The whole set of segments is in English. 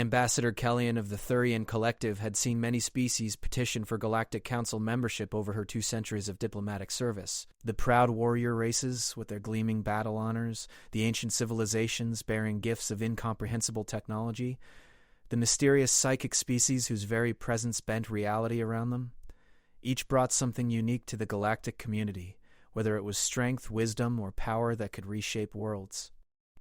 Ambassador Kellyan of the Thurian Collective had seen many species petition for Galactic Council membership over her 2 centuries of diplomatic service. The proud warrior races with their gleaming battle honors, the ancient civilizations bearing gifts of incomprehensible technology, the mysterious psychic species whose very presence bent reality around them. Each brought something unique to the galactic community, whether it was strength, wisdom, or power that could reshape worlds.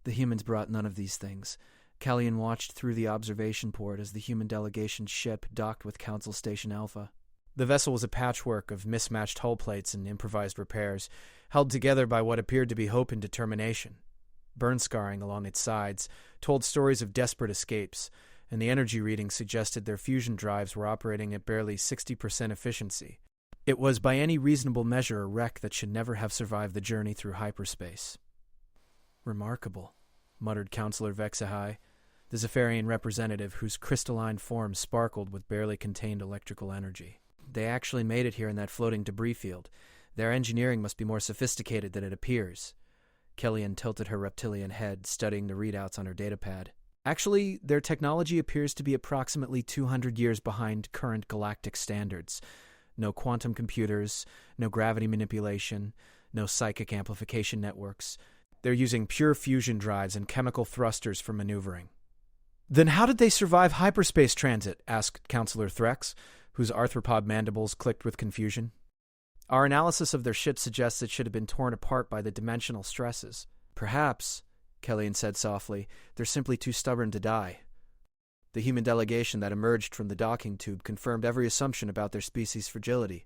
The humans brought none of these things. Kellyan watched through the observation port as the human delegation's ship docked with Council Station Alpha. The vessel was a patchwork of mismatched hull plates and improvised repairs, held together by what appeared to be hope and determination. Burn scarring along its sides told stories of desperate escapes, and the energy readings suggested their fusion drives were operating at barely 60% efficiency. It was by any reasonable measure a wreck that should never have survived the journey through hyperspace. "Remarkable," muttered Councillor Vexahai, the Zephyrian representative whose crystalline form sparkled with barely contained electrical energy. "They actually made it here in that floating debris field. Their engineering must be more sophisticated than it appears." Kellyan tilted her reptilian head, studying the readouts on her datapad. "Actually, their technology appears to be approximately 200 years behind current galactic standards. No quantum computers, no gravity manipulation, no psychic amplification networks. They're using pure fusion drives and chemical thrusters for maneuvering." "Then how did they survive hyperspace transit?" asked Councillor Threx, whose arthropod mandibles clicked with confusion. "Our analysis of their ship suggests it should have been torn apart by the dimensional stresses." "Perhaps," Kellyan said softly, "they're simply too stubborn to die." The human delegation that emerged from the docking tube confirmed every assumption about their species' fragility.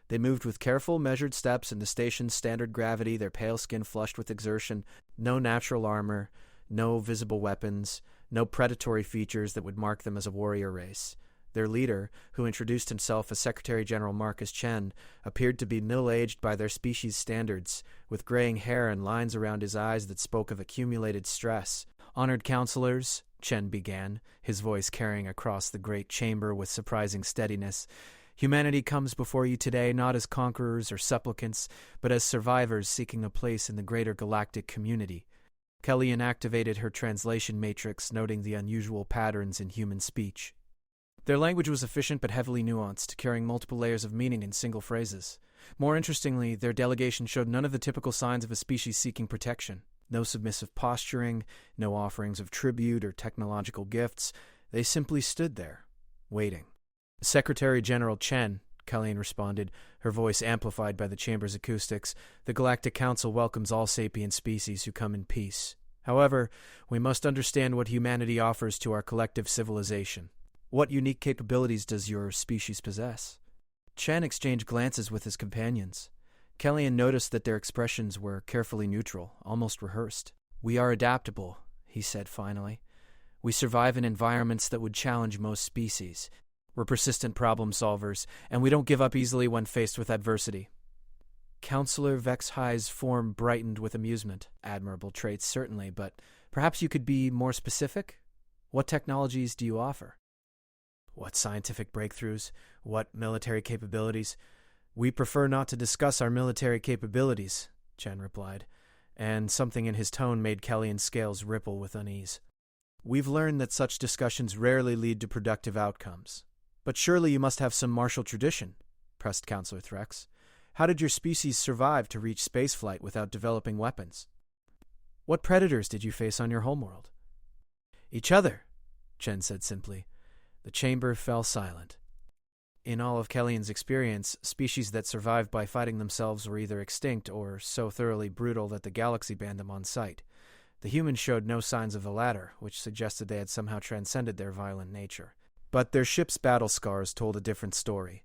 They moved with careful, measured steps in the station's standard gravity, their pale skin flushed with exertion, no natural armor, no visible weapons, no predatory features that would mark them as a warrior race. Their leader, who introduced himself as Secretary General Marcus Chen, appeared to be middle-aged by their species' standards, with graying hair and lines around his eyes that spoke of accumulated stress. "Honored counselors," Chen began, his voice carrying across the great chamber with surprising steadiness, "humanity comes before you today not as conquerors or supplicants, but as survivors seeking a place in the greater galactic community." Kellyan activated her translation matrix, noting the unusual patterns in human speech. Their language was efficient but heavily nuanced, carrying multiple layers of meaning in single phrases. More interestingly, their delegation showed none of the typical signs of a species seeking protection. No submissive posturing, no offerings of tribute or technological gifts. They simply stood there, waiting. "Secretary General Chen," Kellyan responded, her voice amplified by the chamber's acoustics, "the Galactic Council welcomes all sapient species who come in peace. However, we must understand what humanity offers to our collective civilization. What unique capabilities does your species possess?" Chen exchanged glances with his companions. Kellyan noticed that their expressions were carefully neutral, almost rehearsed. "We are adaptable," he said finally. "We survive in environments that would challenge most species. We're persistent problem solvers, and we don't give up easily when faced with adversity." Councillor Vexhai's form brightened with amusement. "Admirable traits, certainly, but perhaps you could be more specific? What technologies do you offer?" "What scientific breakthroughs? What military capabilities?" "We prefer not to discuss our military capabilities," Chen replied, and something in his tone made Kellyan's scales ripple with unease. "We've learned that such discussions rarely lead to productive outcomes. But surely you must have some martial tradition," pressed Councillor Threx. "How did your species survive to reach spaceflight without developing weapons? What predators did you face on your homeworld?" "Each other," Chen said simply. The chamber fell silent. In all of Kellyan's experience, species that survived by fighting themselves were either extinct or so thoroughly brutal that the galaxy banned them on sight. The humans showed no signs of the latter, which suggested they had somehow transcended their violent nature. But their ship's battle scars told a different story.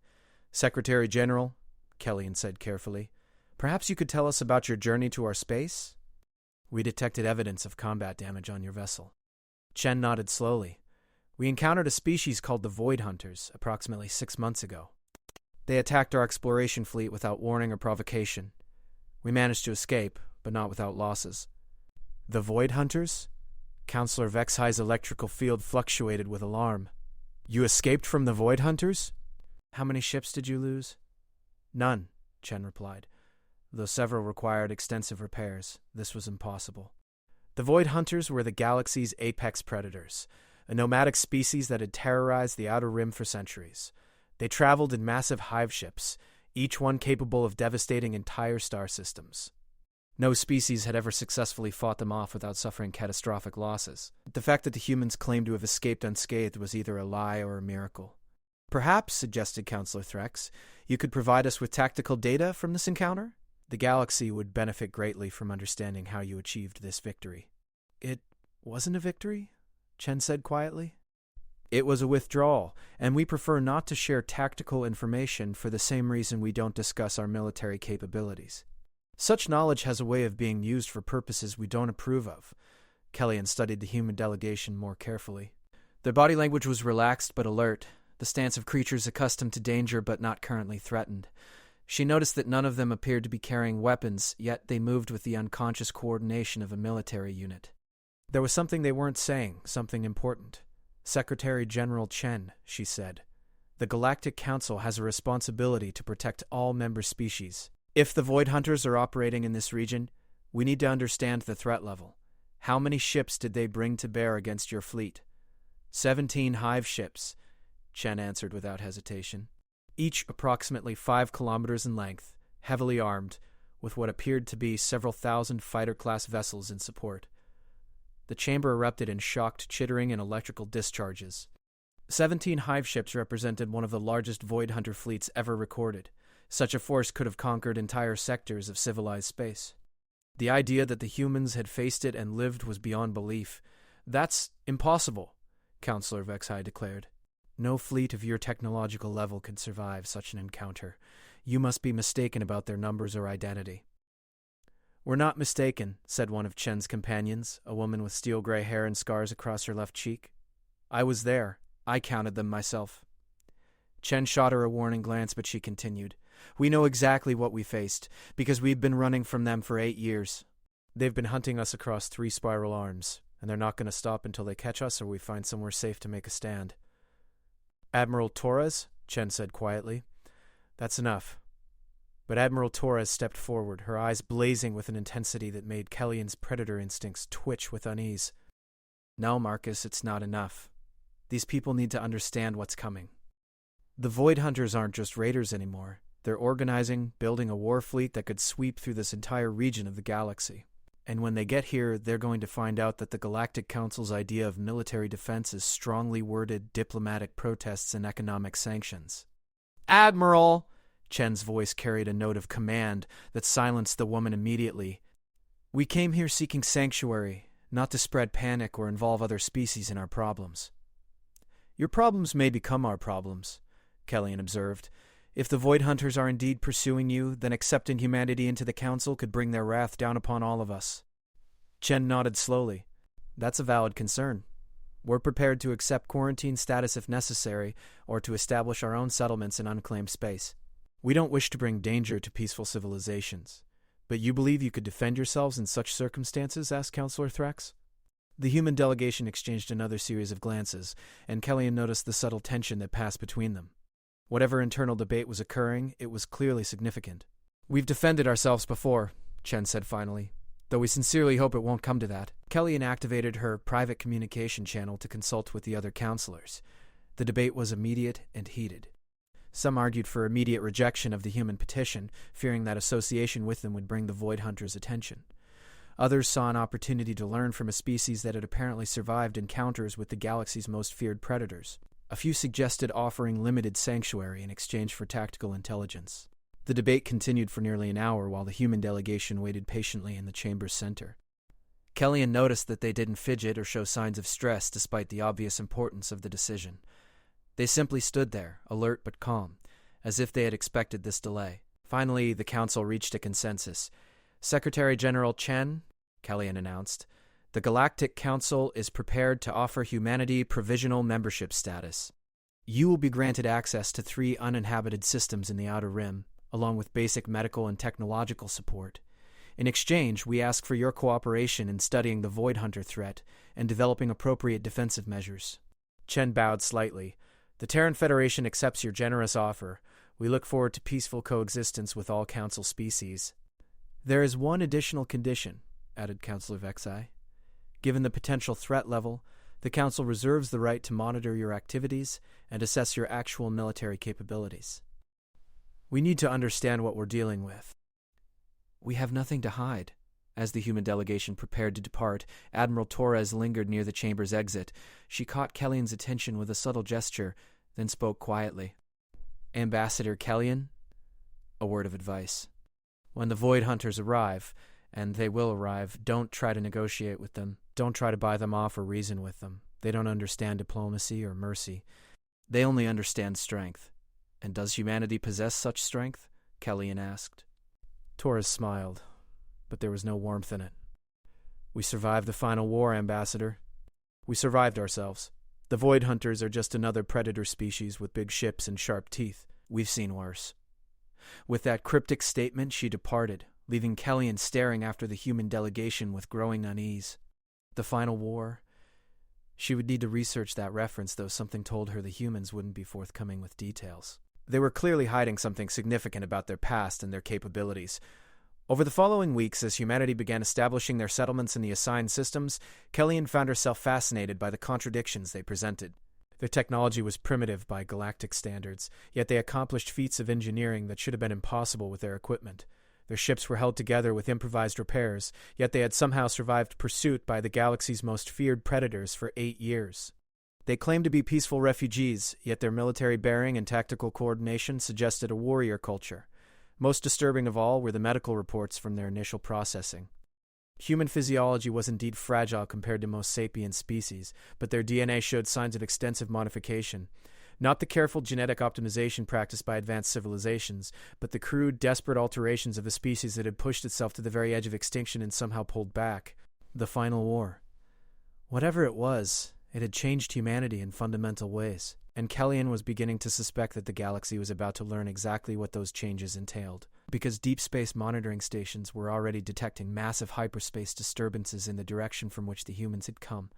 "Secretary General," Kellyan said carefully, "perhaps you could tell us about your journey to our space? We detected evidence of combat damage on your vessel." Chen nodded slowly. "We encountered a species called the Void Hunters approximately 6 months ago. They attacked our exploration fleet without warning or provocation. We managed to escape, but not without losses." "The Void Hunters?" Councillor Vexhai's electrical field fluctuated with alarm. "You escaped from the Void Hunters?" "How many ships did you lose?" "None," Chen replied. Though several required extensive repairs, this was impossible. The Void Hunters were the galaxy's apex predators. a nomadic species that had terrorized the Outer Rim for centuries. They traveled in massive hive ships, each one capable of devastating entire star systems. No species had ever successfully fought them off without suffering catastrophic losses. The fact that the humans claimed to have escaped unscathed was either a lie or a miracle. Perhaps, suggested Counselor Threx, you could provide us with tactical data from this encounter? The galaxy would benefit greatly from understanding how you achieved this victory. It wasn't a victory, Chen said quietly. It was a withdrawal, and we prefer not to share tactical information for the same reason we don't discuss our military capabilities. Such knowledge has a way of being used for purposes we don't approve of. Kellyanne studied the human delegation more carefully. Their body language was relaxed but alert, the stance of creatures accustomed to danger but not currently threatened. She noticed that none of them appeared to be carrying weapons, yet they moved with the unconscious coordination of a military unit. There was something they weren't saying, something important. Secretary General Chen, she said. The Galactic Council has a responsibility to protect all member species. If the Void Hunters are operating in this region, we need to understand the threat level. How many ships did they bring to bear against your fleet? 17 hive ships, Chen answered without hesitation. Each approximately 5 kilometers in length, heavily armed, with what appeared to be several thousand fighter-class vessels in support. The chamber erupted in shocked chittering and electrical discharges. 17 hive ships represented one of the largest Void Hunter fleets ever recorded. Such a force could have conquered entire sectors of civilized space. The idea that the humans had faced it and lived was beyond belief. That's impossible, Counselor Vexai declared. No fleet of your technological level could survive such an encounter. You must be mistaken about their numbers or identity. We're not mistaken, said one of Chen's companions, a woman with steel-gray hair and scars across her left cheek. I was there. I counted them myself. Chen shot her a warning glance, but she continued. We know exactly what we faced, because we've been running from them for 8 years. They've been hunting us across 3 spiral arms, and they're not going to stop until they catch us or we find somewhere safe to make a stand. Admiral Torres, Chen said quietly. That's enough. But Admiral Torres stepped forward, her eyes blazing with an intensity that made Kellyanne's predator instincts twitch with unease. No, Marcus, it's not enough. These people need to understand what's coming. The Void Hunters aren't just raiders anymore. They're organizing, building a war fleet that could sweep through this entire region of the galaxy. And when they get here, they're going to find out that the Galactic Council's idea of military defense is strongly worded diplomatic protests and economic sanctions. Admiral! Chen's voice carried a note of command that silenced the woman immediately. We came here seeking sanctuary, not to spread panic or involve other species in our problems. Your problems may become our problems, Kellyanne observed. If the Void Hunters are indeed pursuing you, then accepting humanity into the Council could bring their wrath down upon all of us. Chen nodded slowly. That's a valid concern. We're prepared to accept quarantine status if necessary, or to establish our own settlements in unclaimed space. We don't wish to bring danger to peaceful civilizations. But you believe you could defend yourselves in such circumstances? Asked Counselor Threx. The human delegation exchanged another series of glances, and Kellyanne noticed the subtle tension that passed between them. Whatever internal debate was occurring, it was clearly significant. We've defended ourselves before, Chen said finally, though we sincerely hope it won't come to that. Kellyanne activated her private communication channel to consult with the other counselors. The debate was immediate and heated. Some argued for immediate rejection of the human petition, fearing that association with them would bring the Void Hunters' attention. Others saw an opportunity to learn from a species that had apparently survived encounters with the galaxy's most feared predators. A few suggested offering limited sanctuary in exchange for tactical intelligence. The debate continued for nearly an hour while the human delegation waited patiently in the chamber's center. Kellyanne noticed that they didn't fidget or show signs of stress despite the obvious importance of the decision. They simply stood there, alert but calm, as if they had expected this delay. Finally, the council reached a consensus. Secretary General Chen, Kellyanne announced, the Galactic Council is prepared to offer humanity provisional membership status. You will be granted access to 3 uninhabited systems in the Outer Rim, along with basic medical and technological support. In exchange, we ask for your cooperation in studying the Void Hunter threat and developing appropriate defensive measures. Chen bowed slightly. The Terran Federation accepts your generous offer. We look forward to peaceful coexistence with all Council species. There is one additional condition, added Counselor Vexai. Given the potential threat level, The Council reserves the right to monitor your activities and assess your actual military capabilities. We need to understand what we're dealing with. We have nothing to hide. As the human delegation prepared to depart, Admiral Torres lingered near the chamber's exit. She caught Kellyan's attention with a subtle gesture, then spoke quietly. Ambassador Kellyan, a word of advice. When the Void Hunters arrive, and they will arrive, don't try to negotiate with them. Don't try to buy them off or reason with them. They don't understand diplomacy or mercy. They only understand strength. And does humanity possess such strength? Kellyan asked. Torres smiled, but there was no warmth in it. We survived the final war, Ambassador. We survived ourselves. The Void Hunters are just another predator species with big ships and sharp teeth. We've seen worse. With that cryptic statement, she departed, leaving Kellyan staring after the human delegation with growing unease. The final war? She would need to research that reference, though something told her the humans wouldn't be forthcoming with details. They were clearly hiding something significant about their past and their capabilities. Over the following weeks, as humanity began establishing their settlements in the assigned systems, Kellyan found herself fascinated by the contradictions they presented. Their technology was primitive by galactic standards, yet they accomplished feats of engineering that should have been impossible with their equipment. Their ships were held together with improvised repairs, yet they had somehow survived pursuit by the galaxy's most feared predators for 8 years. They claimed to be peaceful refugees, yet their military bearing and tactical coordination suggested a warrior culture. Most disturbing of all were the medical reports from their initial processing. Human physiology was indeed fragile compared to most sapient species, but their DNA showed signs of extensive modification. Not the careful genetic optimization practiced by advanced civilizations, but the crude, desperate alterations of a species that had pushed itself to the very edge of extinction and somehow pulled back. The final war. Whatever it was, it had changed humanity in fundamental ways, and Kellyan was beginning to suspect that the galaxy was about to learn exactly what those changes entailed, because deep space monitoring stations were already detecting massive hyperspace disturbances in the direction from which the humans had come.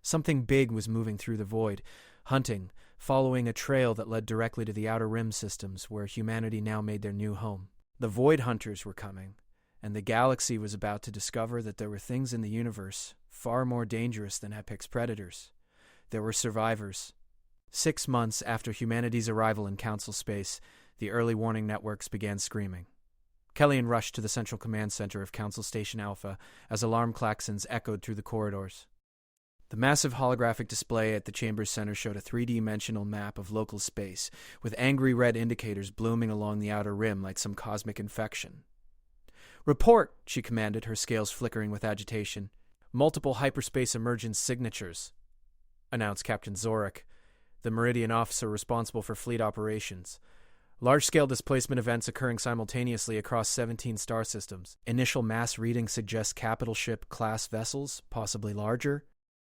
Something big was moving through the void, hunting, following a trail that led directly to the Outer Rim systems, where humanity now made their new home. The Void Hunters were coming, and the galaxy was about to discover that there were things in the universe far more dangerous than apex predators. There were survivors. 6 months after humanity's arrival in Council space, the early warning networks began screaming. Kellyan rushed to the central command center of Council Station Alpha as alarm klaxons echoed through the corridors. The massive holographic display at the chamber's center showed a 3D-dimensional map of local space, with angry red indicators blooming along the outer rim like some cosmic infection. "Report!" she commanded, her scales flickering with agitation. "Multiple hyperspace emergence signatures," announced Captain Zorik, the Meridian officer responsible for fleet operations. Large-scale displacement events occurring simultaneously across 17 star systems. Initial mass readings suggest capital ship-class vessels, possibly larger.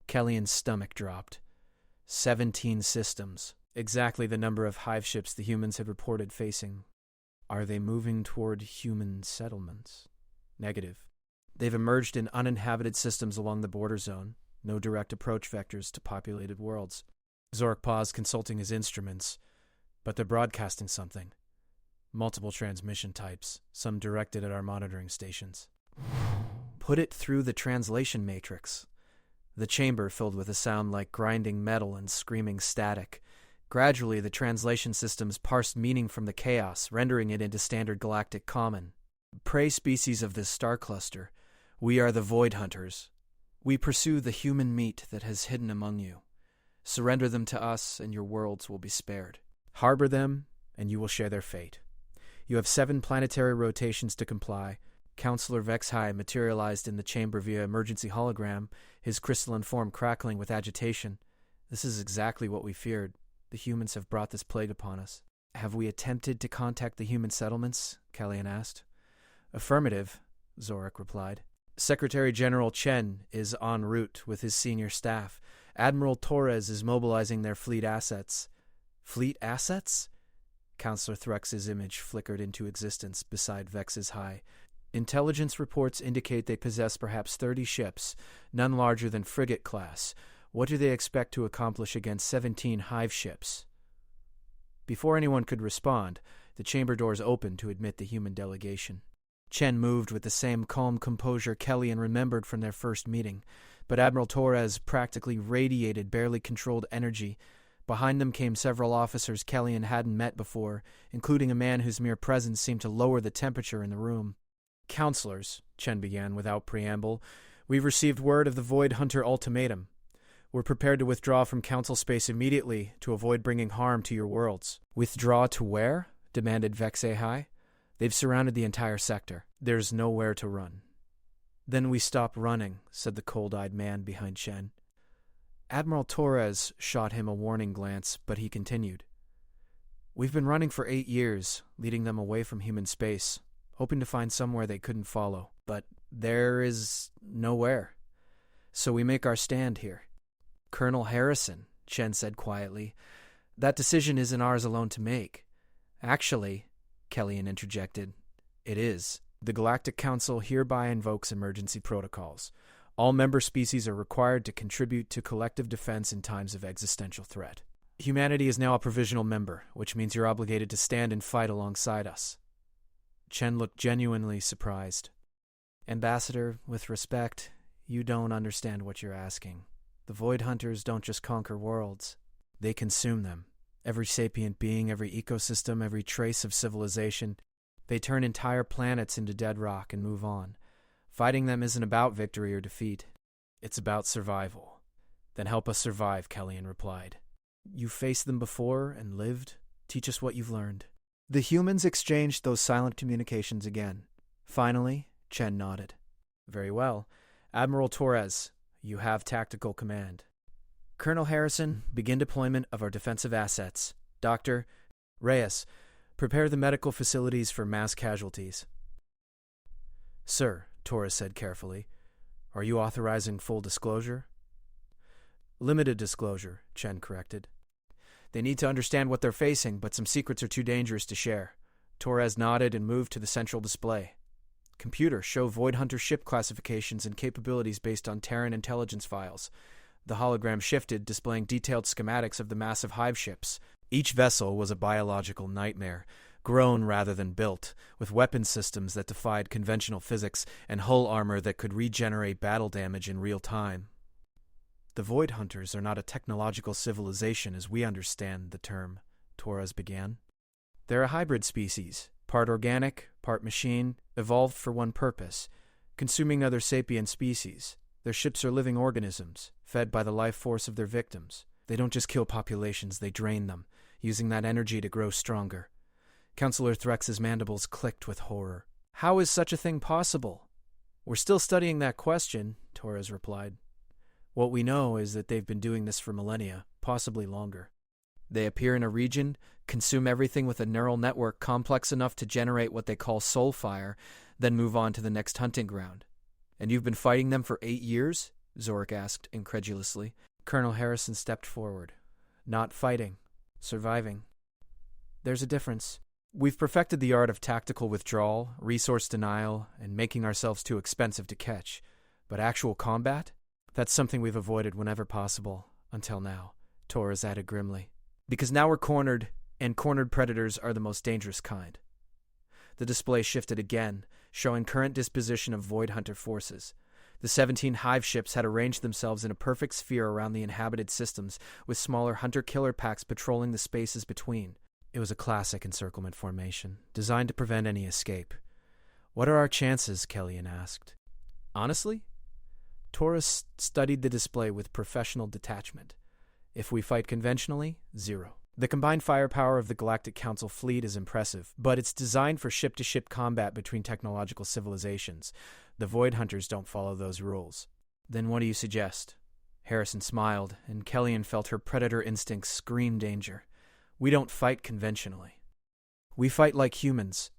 Kellyan's stomach dropped. 17 systems. Exactly the number of hive ships the humans had reported facing. Are they moving toward human settlements? Negative. They've emerged in uninhabited systems along the border zone. No direct approach vectors to populated worlds. Zorik paused, consulting his instruments. But they're broadcasting something. Multiple transmission types, some directed at our monitoring stations. Put it through the translation matrix. The chamber filled with a sound like grinding metal and screaming static. Gradually, the translation systems parsed meaning from the chaos, rendering it into standard galactic common. Prey species of this star cluster, we are the Void Hunters. We pursue the human meat that has hidden among you. Surrender them to us, and your worlds will be spared. Harbor them, and you will share their fate. You have 7 planetary rotations to comply. Counselor Vexhai materialized in the chamber via emergency hologram, his crystalline form crackling with agitation. This is exactly what we feared. The humans have brought this plague upon us. Have we attempted to contact the human settlements? Kellyan asked. Affirmative, Zorik replied. Secretary General Chen is en route with his senior staff. Admiral Torres is mobilizing their fleet assets. Fleet assets? Counselor Thrux's image flickered into existence beside Vex's high. Intelligence reports indicate they possess perhaps 30 ships, none larger than frigate class. What do they expect to accomplish against 17 hive ships? Before anyone could respond, the chamber doors opened to admit the human delegation. Chen moved with the same calm composure Kellyan remembered from their first meeting, but Admiral Torres practically radiated barely controlled energy. Behind them came several officers Kellyan hadn't met before, including a man whose mere presence seemed to lower the temperature in the room. "Counselors," Chen began without preamble, "we've received word of the Void Hunter ultimatum. We're prepared to withdraw from Council space immediately to avoid bringing harm to your worlds." "Withdraw to where?" demanded Vexei. "They've surrounded the entire sector. There's nowhere to run." "Then we stop running," said the cold-eyed man behind Chen. Admiral Torres shot him a warning glance, but he continued. "We've been running for 8 years, leading them away from human space, hoping to find somewhere they couldn't follow. But there is nowhere. So we make our stand here." "Colonel Harrison," Chen said quietly, "that decision isn't ours alone to make." "Actually," Kellyan interjected, "it is. The Galactic Council hereby invokes emergency protocols. All member species are required to contribute to collective defense in times of existential threat. Humanity is now a provisional member, which means you're obligated to stand and fight alongside us." Chen looked genuinely surprised. "Ambassador, with respect, you don't understand what you're asking. The Void Hunters don't just conquer worlds. They consume them. Every sapient being, every ecosystem, every trace of civilization. They turn entire planets into dead rock and move on. Fighting them isn't about victory or defeat. It's about survival." "Then help us survive," Kellyan replied. "You faced them before and lived. Teach us what you've learned." The humans exchanged those silent communications again. Finally, Chen nodded. "Very well. Admiral Torres, you have tactical command. Colonel Harrison, begin deployment of our defensive assets. Dr. Reyes, prepare the medical facilities for mass casualties." "Sir," Torres said carefully, "are you authorizing full disclosure?" "Limited disclosure," Chen corrected. "They need to understand what they're facing, but some secrets are too dangerous to share." Torres nodded and moved to the central display. "Computer, show Void Hunter ship classifications and capabilities based on Terran intelligence files." The hologram shifted, displaying detailed schematics of the massive hive ships. Each vessel was a biological nightmare, grown rather than built, with weapon systems that defied conventional physics and hull armor that could regenerate battle damage in real time. "The Void Hunters are not a technological civilization as we understand the term," Torres began. "They're a hybrid species, part organic, part machine, evolved for one purpose, consuming other sapient species. Their ships are living organisms, fed by the life force of their victims. They don't just kill populations, they drain them, using that energy to grow stronger." Counselor Threx's mandibles clicked with horror. "How is such a thing possible?" "We're still studying that question," Torres replied. "What we know is that they've been doing this for millennia, possibly longer. They appear in a region, consume everything with a neural network complex enough to generate what they call soul fire, then move on to the next hunting ground." "And you've been fighting them for 8 years?" Zorik asked incredulously. Colonel Harrison stepped forward. "Not fighting, surviving. There's a difference. We've perfected the art of tactical withdrawal, resource denial, and making ourselves too expensive to catch. But actual combat? That's something we've avoided whenever possible, until now," Torres added grimly. "Because now we're cornered, and cornered predators are the most dangerous kind." The display shifted again, showing current disposition of Void Hunter forces. The 17 hive ships had arranged themselves in a perfect sphere around the inhabited systems, with smaller hunter-killer packs patrolling the spaces between. It was a classic encirclement formation, designed to prevent any escape. "What are our chances?" Kellyan asked. "Honestly?" Torres studied the display with professional detachment. "If we fight conventionally, 0. The combined firepower of the Galactic Council fleet is impressive, but it's designed for ship-to-ship combat between technological civilizations. The Void Hunters don't follow those rules." "Then what do you suggest?" Harrison smiled, and Kellyan felt her predator instincts scream danger. "We don't fight conventionally. We fight like humans."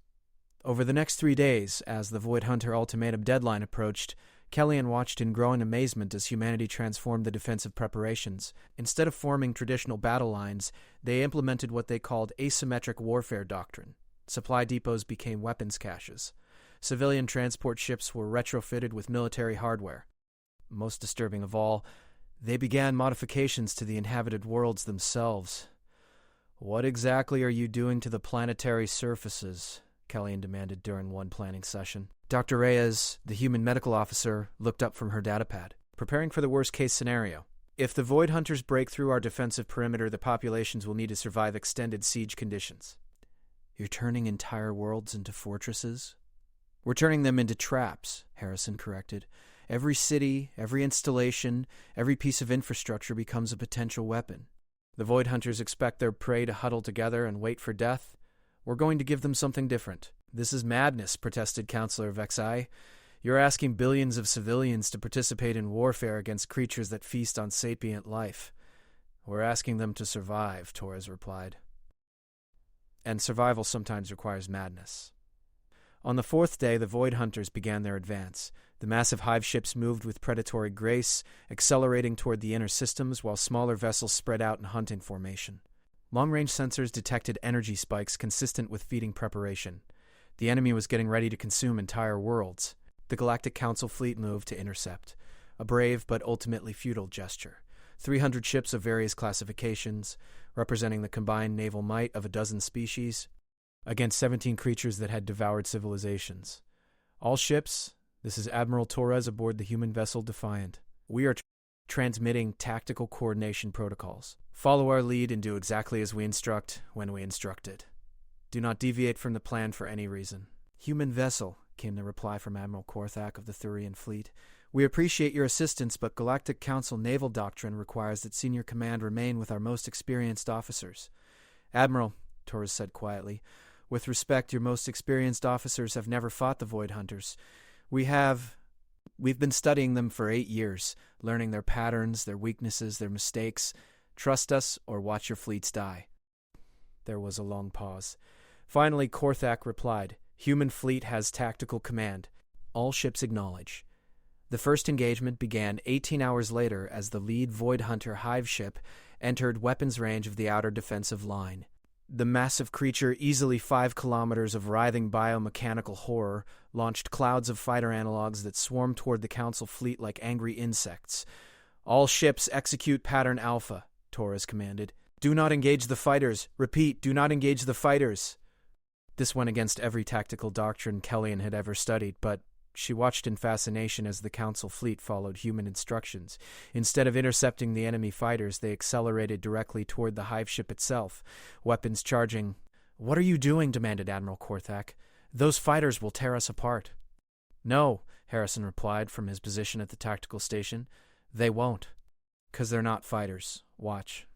Over the next 3 days, as the Void Hunter ultimatum deadline approached, Kellyan watched in growing amazement as humanity transformed the defensive preparations. Instead of forming traditional battle lines, they implemented what they called asymmetric warfare doctrine. Supply depots became weapons caches. Civilian transport ships were retrofitted with military hardware. Most disturbing of all, they began modifications to the inhabited worlds themselves. "What exactly are you doing to the planetary surfaces?" Kellyan demanded during one planning session. Dr. Reyes, the human medical officer, looked up from her datapad. preparing for the worst-case scenario. If the Void Hunters break through our defensive perimeter, the populations will need to survive extended siege conditions. You're turning entire worlds into fortresses? We're turning them into traps, Harrison corrected. Every city, every installation, every piece of infrastructure becomes a potential weapon. The Void Hunters expect their prey to huddle together and wait for death. We're going to give them something different. This is madness, protested Counselor Vexai. You're asking billions of civilians to participate in warfare against creatures that feast on sapient life. We're asking them to survive, Torres replied. And survival sometimes requires madness. On the fourth day, the Void Hunters began their advance. The massive hive ships moved with predatory grace, accelerating toward the inner systems while smaller vessels spread out in hunting formation. Long-range sensors detected energy spikes consistent with feeding preparation. The enemy was getting ready to consume entire worlds. The Galactic Council fleet moved to intercept, a brave but ultimately futile gesture. 300 ships of various classifications, representing the combined naval might of a dozen species, against 17 creatures that had devoured civilizations. All ships, this is Admiral Torres aboard the human vessel Defiant. We are transmitting tactical coordination protocols. Follow our lead and do exactly as we instruct when we instruct it. Do not deviate from the plan for any reason. Human vessel, came the reply from Admiral Korthak of the Thurian fleet. We appreciate your assistance, but Galactic Council naval doctrine requires that senior command remain with our most experienced officers. Admiral, Torres said quietly, with respect, your most experienced officers have never fought the Void Hunters. We've been studying them for 8 years, learning their patterns, their weaknesses, their mistakes. Trust us or watch your fleets die. There was a long pause. Finally, Korthak replied, Human fleet has tactical command. All ships acknowledge. The first engagement began 18 hours later as the lead Void Hunter hive ship entered weapons range of the outer defensive line. The massive creature, easily 5 kilometers of writhing biomechanical horror, launched clouds of fighter analogs that swarmed toward the Council fleet like angry insects. All ships execute Pattern Alpha, Torres commanded. Do not engage the fighters. Repeat, do not engage the fighters. This went against every tactical doctrine Kellyan had ever studied, but she watched in fascination as the Council fleet followed human instructions. Instead of intercepting the enemy fighters, they accelerated directly toward the hive ship itself, weapons charging. What are you doing? Demanded Admiral Korthak. Those fighters will tear us apart. No, Harrison replied from his position at the tactical station. They won't. 'Cause they're not fighters. Watch.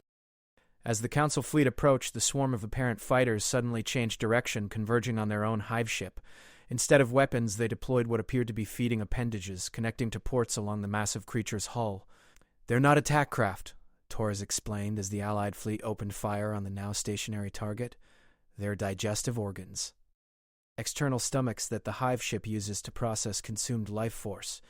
As the Council fleet approached, the swarm of apparent fighters suddenly changed direction, converging on their own hive ship. Instead of weapons, they deployed what appeared to be feeding appendages, connecting to ports along the massive creature's hull. They're not attack craft, Torres explained as the Allied fleet opened fire on the now stationary target. They're digestive organs. External stomachs that the hive ship uses to process consumed life force.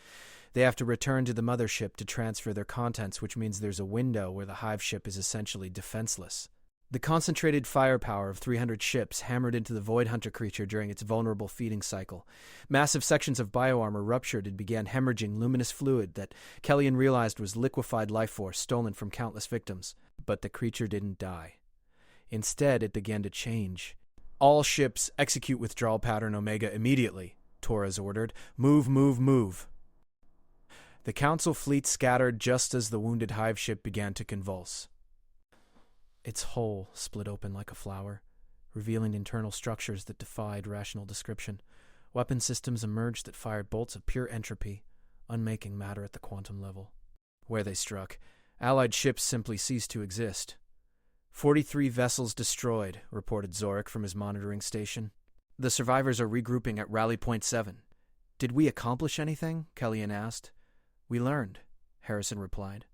They have to return to the mothership to transfer their contents, which means there's a window where the hive ship is essentially defenseless. The concentrated firepower of 300 ships hammered into the Void Hunter creature during its vulnerable feeding cycle. Massive sections of bioarmor ruptured and began hemorrhaging luminous fluid that Kellyan realized was liquefied life force stolen from countless victims. But the creature didn't die. Instead, it began to change. All ships execute withdrawal pattern Omega immediately, Torres ordered. Move, move, move. The Council fleet scattered just as the wounded hive ship began to convulse. Its hull split open like a flower, revealing internal structures that defied rational description. Weapon systems emerged that fired bolts of pure entropy, unmaking matter at the quantum level. Where they struck, Allied ships simply ceased to exist. 43 vessels destroyed, reported Zorik from his monitoring station. The survivors are regrouping at Rally Point 7. Did we accomplish anything? Kellyan asked. We learned, Harrison replied.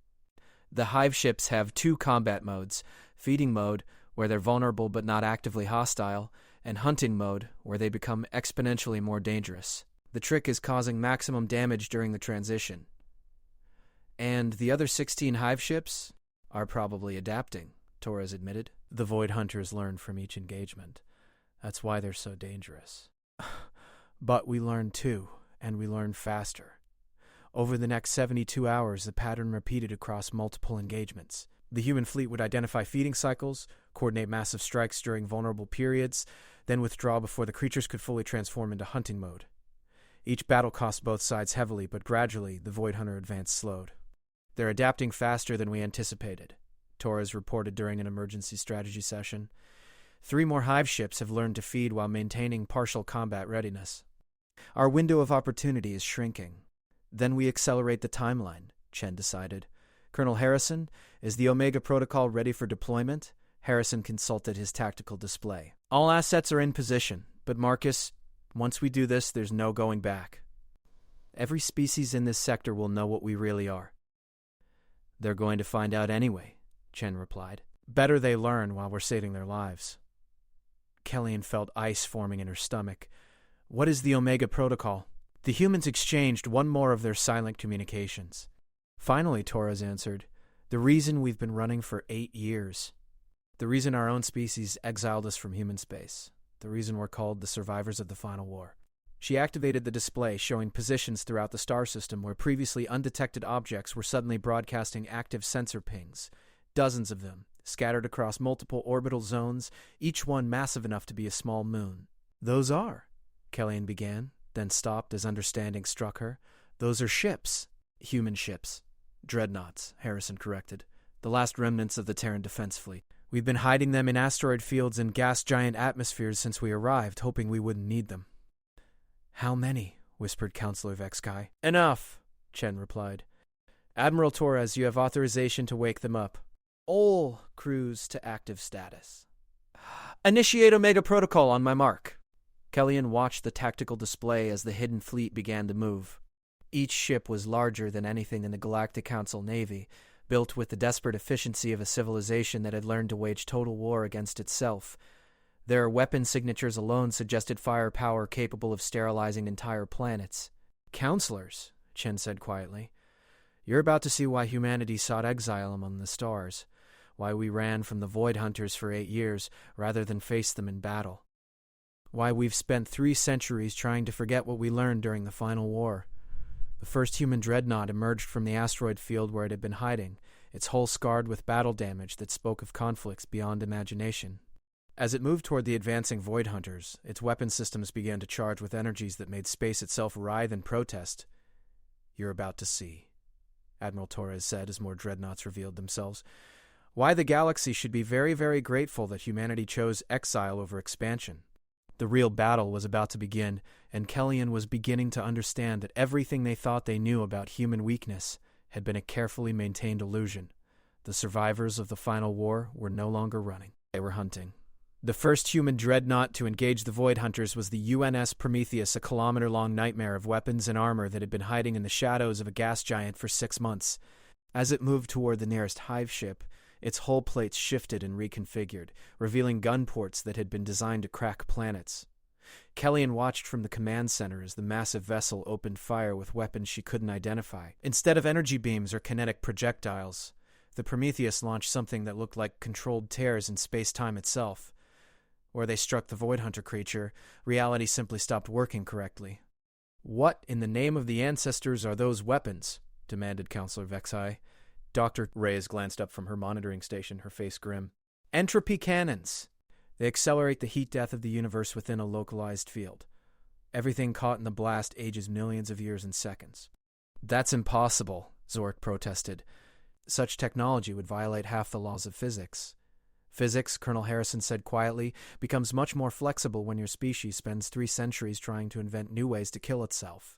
The hive ships have 2 combat modes, feeding mode, where they're vulnerable but not actively hostile, and hunting mode, where they become exponentially more dangerous. The trick is causing maximum damage during the transition. And the other 16 hive ships are probably adapting, Torres admitted. The Void Hunters learn from each engagement. That's why they're so dangerous. But we learn too, and we learn faster. Over the next 72 hours, the pattern repeated across multiple engagements. The human fleet would identify feeding cycles, coordinate massive strikes during vulnerable periods, then withdraw before the creatures could fully transform into hunting mode. Each battle cost both sides heavily, but gradually the Void Hunter advance slowed. "They're adapting faster than we anticipated," Torres reported during an emergency strategy session. "3 more hive ships have learned to feed while maintaining partial combat readiness. Our window of opportunity is shrinking. Then we accelerate the timeline," Chen decided. "Colonel Harrison, is the Omega Protocol ready for deployment?" Harrison consulted his tactical display. "All assets are in position, but Marcus, once we do this, there's no going back. Every species in this sector will know what we really are." "They're going to find out anyway," Chen replied. "Better they learn while we're saving their lives." Kellyanne felt ice forming in her stomach. "What is the Omega Protocol?" The humans exchanged one more of their silent communications. Finally, Torres answered, "The reason we've been running for 8 years. The reason our own species exiled us from human space. The reason we're called the survivors of the final war." She activated the display, showing positions throughout the star system where previously undetected objects were suddenly broadcasting active sensor pings, dozens of them, scattered across multiple orbital zones, each one massive enough to be a small moon. "Those are," Kellyanne began, then stopped as understanding struck her. "Those are ships." "Human ships. Dreadnoughts," Harrison corrected. "The last remnants of the Terran Defense Fleet. We've been hiding them in asteroid fields and gas giant atmospheres since we arrived, hoping we wouldn't need them." "How many?" whispered Counselor Vexkai. "Enough," Chen replied. "Admiral Torres, you have authorization to wake them up. All crews to active status. Initiate Omega Protocol on my mark." Kellyanne watched the tactical display as the hidden fleet began to move. Each ship was larger than anything in the Galactic Council Navy, built with the desperate efficiency of a civilization that had learned to wage total war against itself. Their weapon signatures alone suggested firepower capable of sterilizing entire planets. "Counselors," Chen said quietly, "you're about to see why humanity sought exile among the stars, why we ran from the Void Hunters for 8 years rather than face them in battle, why we've spent 3 centuries trying to forget what we learned during the final war. The first human dreadnought emerged from the asteroid field where it had been hiding, its hull scarred with battle damage that spoke of conflicts beyond imagination. As it moved toward the advancing Void Hunters, its weapon systems began to charge with energies that made space itself writhe in protest. You're about to see," Admiral Torres said as more dreadnoughts revealed themselves, "why the galaxy should be very, very grateful that humanity chose exile over expansion." The real battle was about to begin, and Kellyanne was beginning to understand that everything they thought they knew about human weakness had been a carefully maintained illusion. The survivors of the final war were no longer running. They were hunting. The first human dreadnought to engage the Void Hunters was the UNS Prometheus, a kilometer-long nightmare of weapons and armor that had been hiding in the shadows of a gas giant for 6 months. As it moved toward the nearest hive ship, its hull plates shifted and reconfigured, revealing gun ports that had been designed to crack planets. Kellyanne watched from the command center as the massive vessel opened fire with weapons she couldn't identify. Instead of energy beams or kinetic projectiles, the Prometheus launched something that looked like controlled tears in space-time itself. Where they struck the Void Hunter creature, reality simply stopped working correctly. "What in the name of the ancestors are those weapons?" demanded Counselor Vexai. Dr. Reyes glanced up from her monitoring station, her face grim. "Entropy cannons. They accelerate the heat death of the universe within a localized field. Everything caught in the blast ages millions of years in seconds." "That's impossible," Zork protested. "Such technology would violate half the laws of physics." "Physics," Colonel Harrison said quietly, "becomes much more flexible when your species spends 3 centuries trying to invent new ways to kill itself."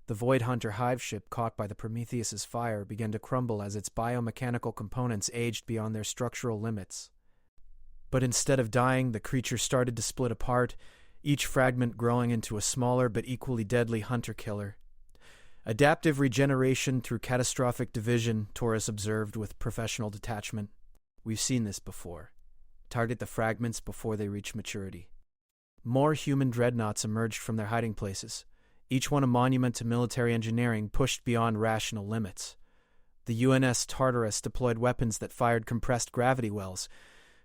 The Void Hunter hive ship caught by the Prometheus's fire began to crumble as its biomechanical components aged beyond their structural limits. But instead of dying, the creature started to split apart, each fragment growing into a smaller but equally deadly hunter-killer. "Adaptive regeneration through catastrophic division," Torres observed with professional detachment. "We've seen this before. Target the fragments before they reach maturity." More human dreadnoughts emerged from their hiding places, each one a monument to military engineering pushed beyond rational limits. The UNS Tartarus deployed weapons that fired compressed gravity wells,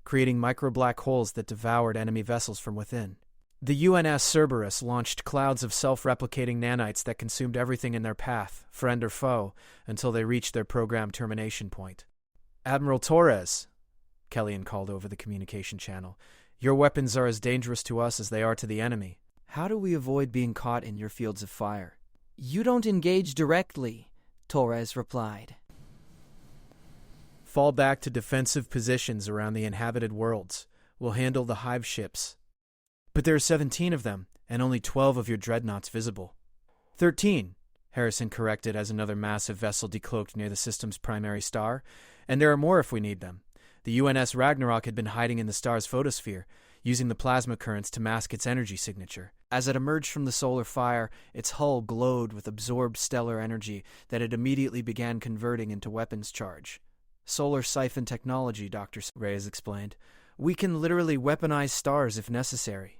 creating micro-black holes that devoured enemy vessels from within. The UNS Cerberus launched clouds of self-replicating nanites that consumed everything in their path, friend or foe, until they reached their program termination point. "Admiral Torres," Kellyanne called over the communication channel, "your weapons are as dangerous to us as they are to the enemy. How do we avoid being caught in your fields of fire? You don't engage directly, Torres replied. Fall back to defensive positions around the inhabited worlds. We'll handle the hive ships. But there are 17 of them, and only 12 of your dreadnoughts visible. 13, Harrison corrected as another massive vessel decloaked near the system's primary star. And there are more if we need them. The UNS Ragnarok had been hiding in the star's photosphere, using the plasma currents to mask its energy signature. As it emerged from the solar fire, its hull glowed with absorbed stellar energy that it immediately began converting into weapons charge. Solar siphon technology, Dr. Reyes explained. We can literally weaponize stars if necessary.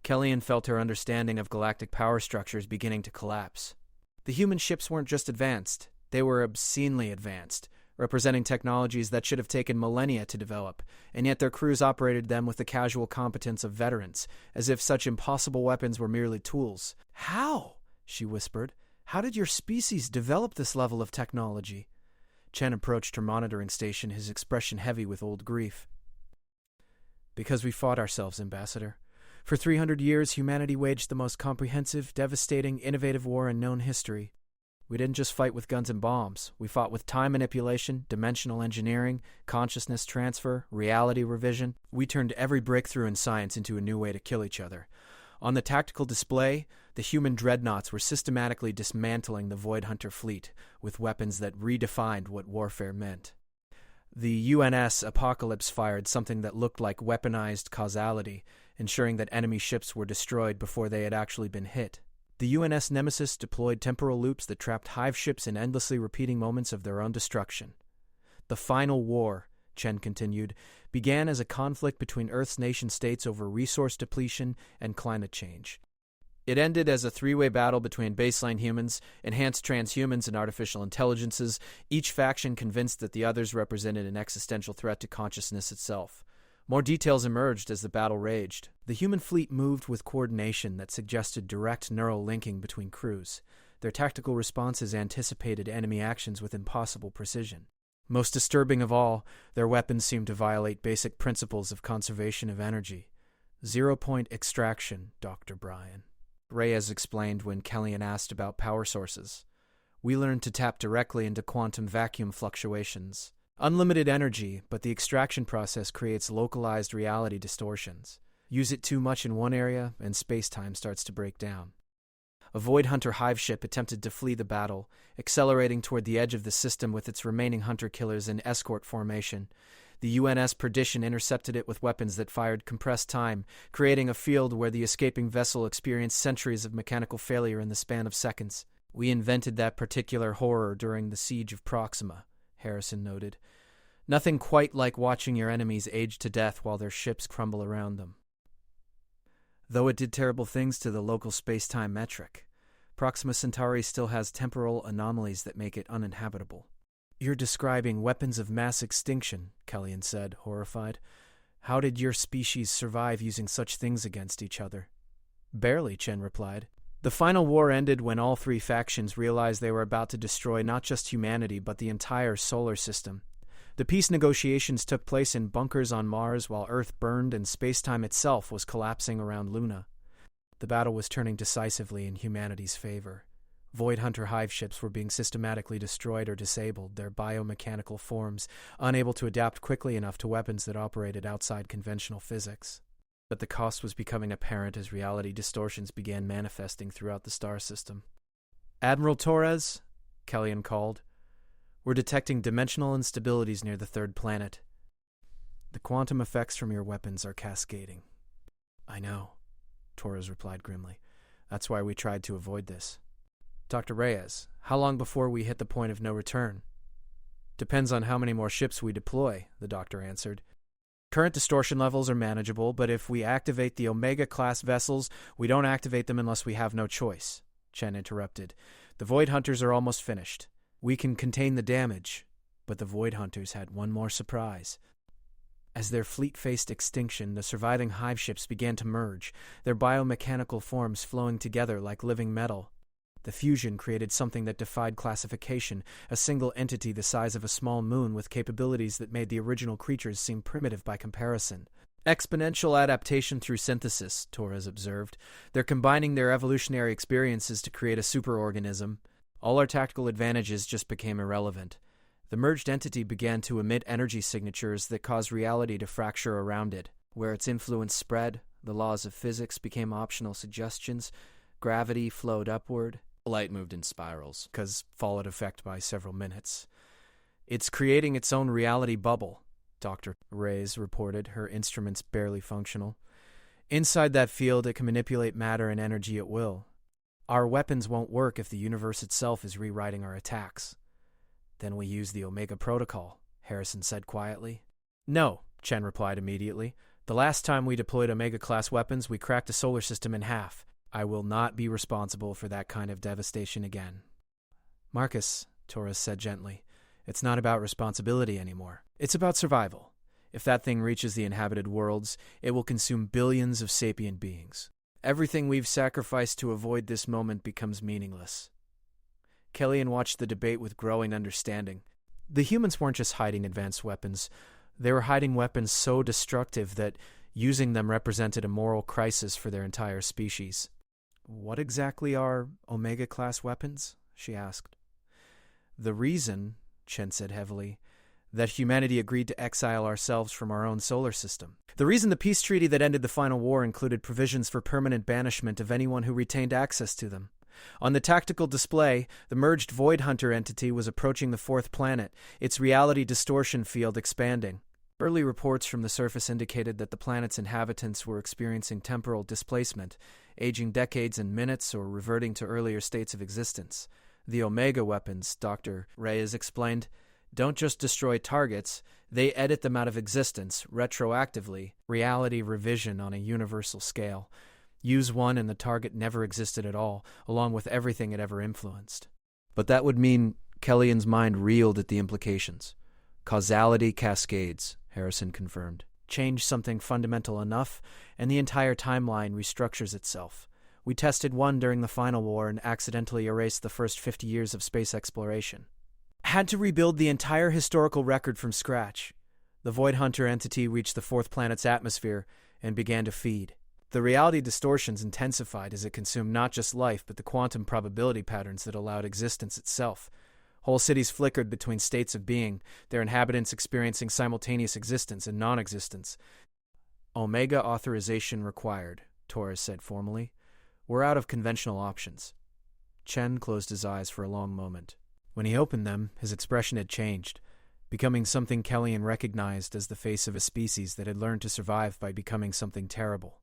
Kellyanne felt her understanding of galactic power structures beginning to collapse. The human ships weren't just advanced, they were obscenely advanced, representing technologies that should have taken millennia to develop, and yet their crews operated them with the casual competence of veterans, as if such impossible weapons were merely tools. How? She whispered. How did your species develop this level of technology? Chen approached her monitoring station, his expression heavy with old grief. Because we fought ourselves, Ambassador. For 300 years, humanity waged the most comprehensive, devastating, innovative war in known history. We didn't just fight with guns and bombs. We fought with time manipulation, dimensional engineering, consciousness transfer, reality revision. We turned every breakthrough in science into a new way to kill each other. On the tactical display, the human dreadnoughts were systematically dismantling the Void Hunter fleet with weapons that redefined what warfare meant. The UNS Apocalypse fired something that looked like weaponized causality, ensuring that enemy ships were destroyed before they had actually been hit. The UNS Nemesis deployed temporal loops that trapped hive ships in endlessly repeating moments of their own destruction. The final war, Chen continued, began as a conflict between Earth's nation-states over resource depletion and climate change. It ended as a three-way battle between baseline humans, enhanced transhumans, and artificial intelligences, each faction convinced that the others represented an existential threat to consciousness itself. More details emerged as the battle raged. The human fleet moved with coordination that suggested direct neural linking between crews. Their tactical responses anticipated enemy actions with impossible precision. Most disturbing of all, their weapons seemed to violate basic principles of conservation of energy. Zero-point extraction, Dr. Bryan. Reyes explained when Kellyanne asked about power sources. We learned to tap directly into quantum vacuum fluctuations. Unlimited energy, but the extraction process creates localized reality distortions. Use it too much in one area, and space-time starts to break down. A Void Hunter hive ship attempted to flee the battle, accelerating toward the edge of the system with its remaining hunter-killers in escort formation. The UNS Perdition intercepted it with weapons that fired compressed time, creating a field where the escaping vessel experienced centuries of mechanical failure in the span of seconds. We invented that particular horror during the siege of Proxima, Harrison noted. Nothing quite like watching your enemies age to death while their ships crumble around them. Though it did terrible things to the local space-time metric, Proxima Centauri still has temporal anomalies that make it uninhabitable. You're describing weapons of mass extinction, Kellyanne said, horrified. How did your species survive using such things against each other? Barely, Chen replied. The final war ended when all three factions realized they were about to destroy not just humanity but the entire solar system. The peace negotiations took place in bunkers on Mars while Earth burned and space-time itself was collapsing around Luna. The battle was turning decisively in humanity's favor. Void Hunter hive ships were being systematically destroyed or disabled, their biomechanical forms unable to adapt quickly enough to weapons that operated outside conventional physics. But the cost was becoming apparent as reality distortions began manifesting throughout the star system. Admiral Torres, Kellyanne called. We're detecting dimensional instabilities near the third planet. The quantum effects from your weapons are cascading. I know, Torres replied grimly. That's why we tried to avoid this. Dr. Reyes, how long before we hit the point of no return? Depends on how many more ships we deploy, the doctor answered. Current distortion levels are manageable, but if we activate the Omega-class vessels, we don't activate them unless we have no choice, Chen interrupted. The Void Hunters are almost finished. We can contain the damage, but the Void Hunters had one more surprise. As their fleet faced extinction, the surviving hive ships began to merge, their biomechanical forms flowing together like living metal. The fusion created something that defied classification, a single entity the size of a small moon with capabilities that made the original creatures seem primitive by comparison. Exponential adaptation through synthesis, Torres observed. They're combining their evolutionary experiences to create a superorganism. All our tactical advantages just became irrelevant. The merged entity began to emit energy signatures that caused reality to fracture around it. Where its influence spread, the laws of physics became optional suggestions. Gravity flowed upward. Light moved in spirals, because fall at effect by several minutes. It's creating its own reality bubble, Dr. Reyes reported, her instruments barely functional. Inside that field, it can manipulate matter and energy at will. Our weapons won't work if the universe itself is rewriting our attacks. Then we use the Omega Protocol, Harrison said quietly. No, Chen replied immediately. The last time we deployed Omega-class weapons, we cracked the solar system in half. I will not be responsible for that kind of devastation again. Marcus, Torres said gently, it's not about responsibility anymore. It's about survival. If that thing reaches the inhabited worlds, it will consume billions of sapient beings. Everything we've sacrificed to avoid this moment becomes meaningless. Kellyanne watched the debate with growing understanding. The humans weren't just hiding advanced weapons. They were hiding weapons so destructive that using them represented a moral crisis for their entire species. What exactly are Omega-class weapons? She asked. The reason, Chen said heavily, that humanity agreed to exile ourselves from our own solar system. The reason the peace treaty that ended the final war included provisions for permanent banishment of anyone who retained access to them. On the tactical display, the merged Void Hunter entity was approaching the fourth planet, its reality distortion field expanding. Early reports from the surface indicated that the planet's inhabitants were experiencing temporal displacement, aging decades in minutes or reverting to earlier states of existence. The Omega weapons, Dr. Reyes explained, don't just destroy targets, they edit them out of existence, retroactively, reality revision on a universal scale. Use one and the target never existed at all, along with everything it ever influenced. But that would mean Kellyanne's mind reeled at the implications. Causality cascades, Harrison confirmed. Change something fundamental enough, and the entire timeline restructures itself. We tested one during the final war and accidentally erased the first 50 years of space exploration. Had to rebuild the entire historical record from scratch. The Void Hunter entity reached the fourth planet's atmosphere and began to feed. The reality distortions intensified as it consumed not just life, but the quantum probability patterns that allowed existence itself. Whole cities flickered between states of being, their inhabitants experiencing simultaneous existence and non-existence. Omega authorization required, Torres said formally. We're out of conventional options. Chen closed his eyes for a long moment. When he opened them, his expression had changed, becoming something Kellyanne recognized as the face of a species that had learned to survive by becoming something terrible.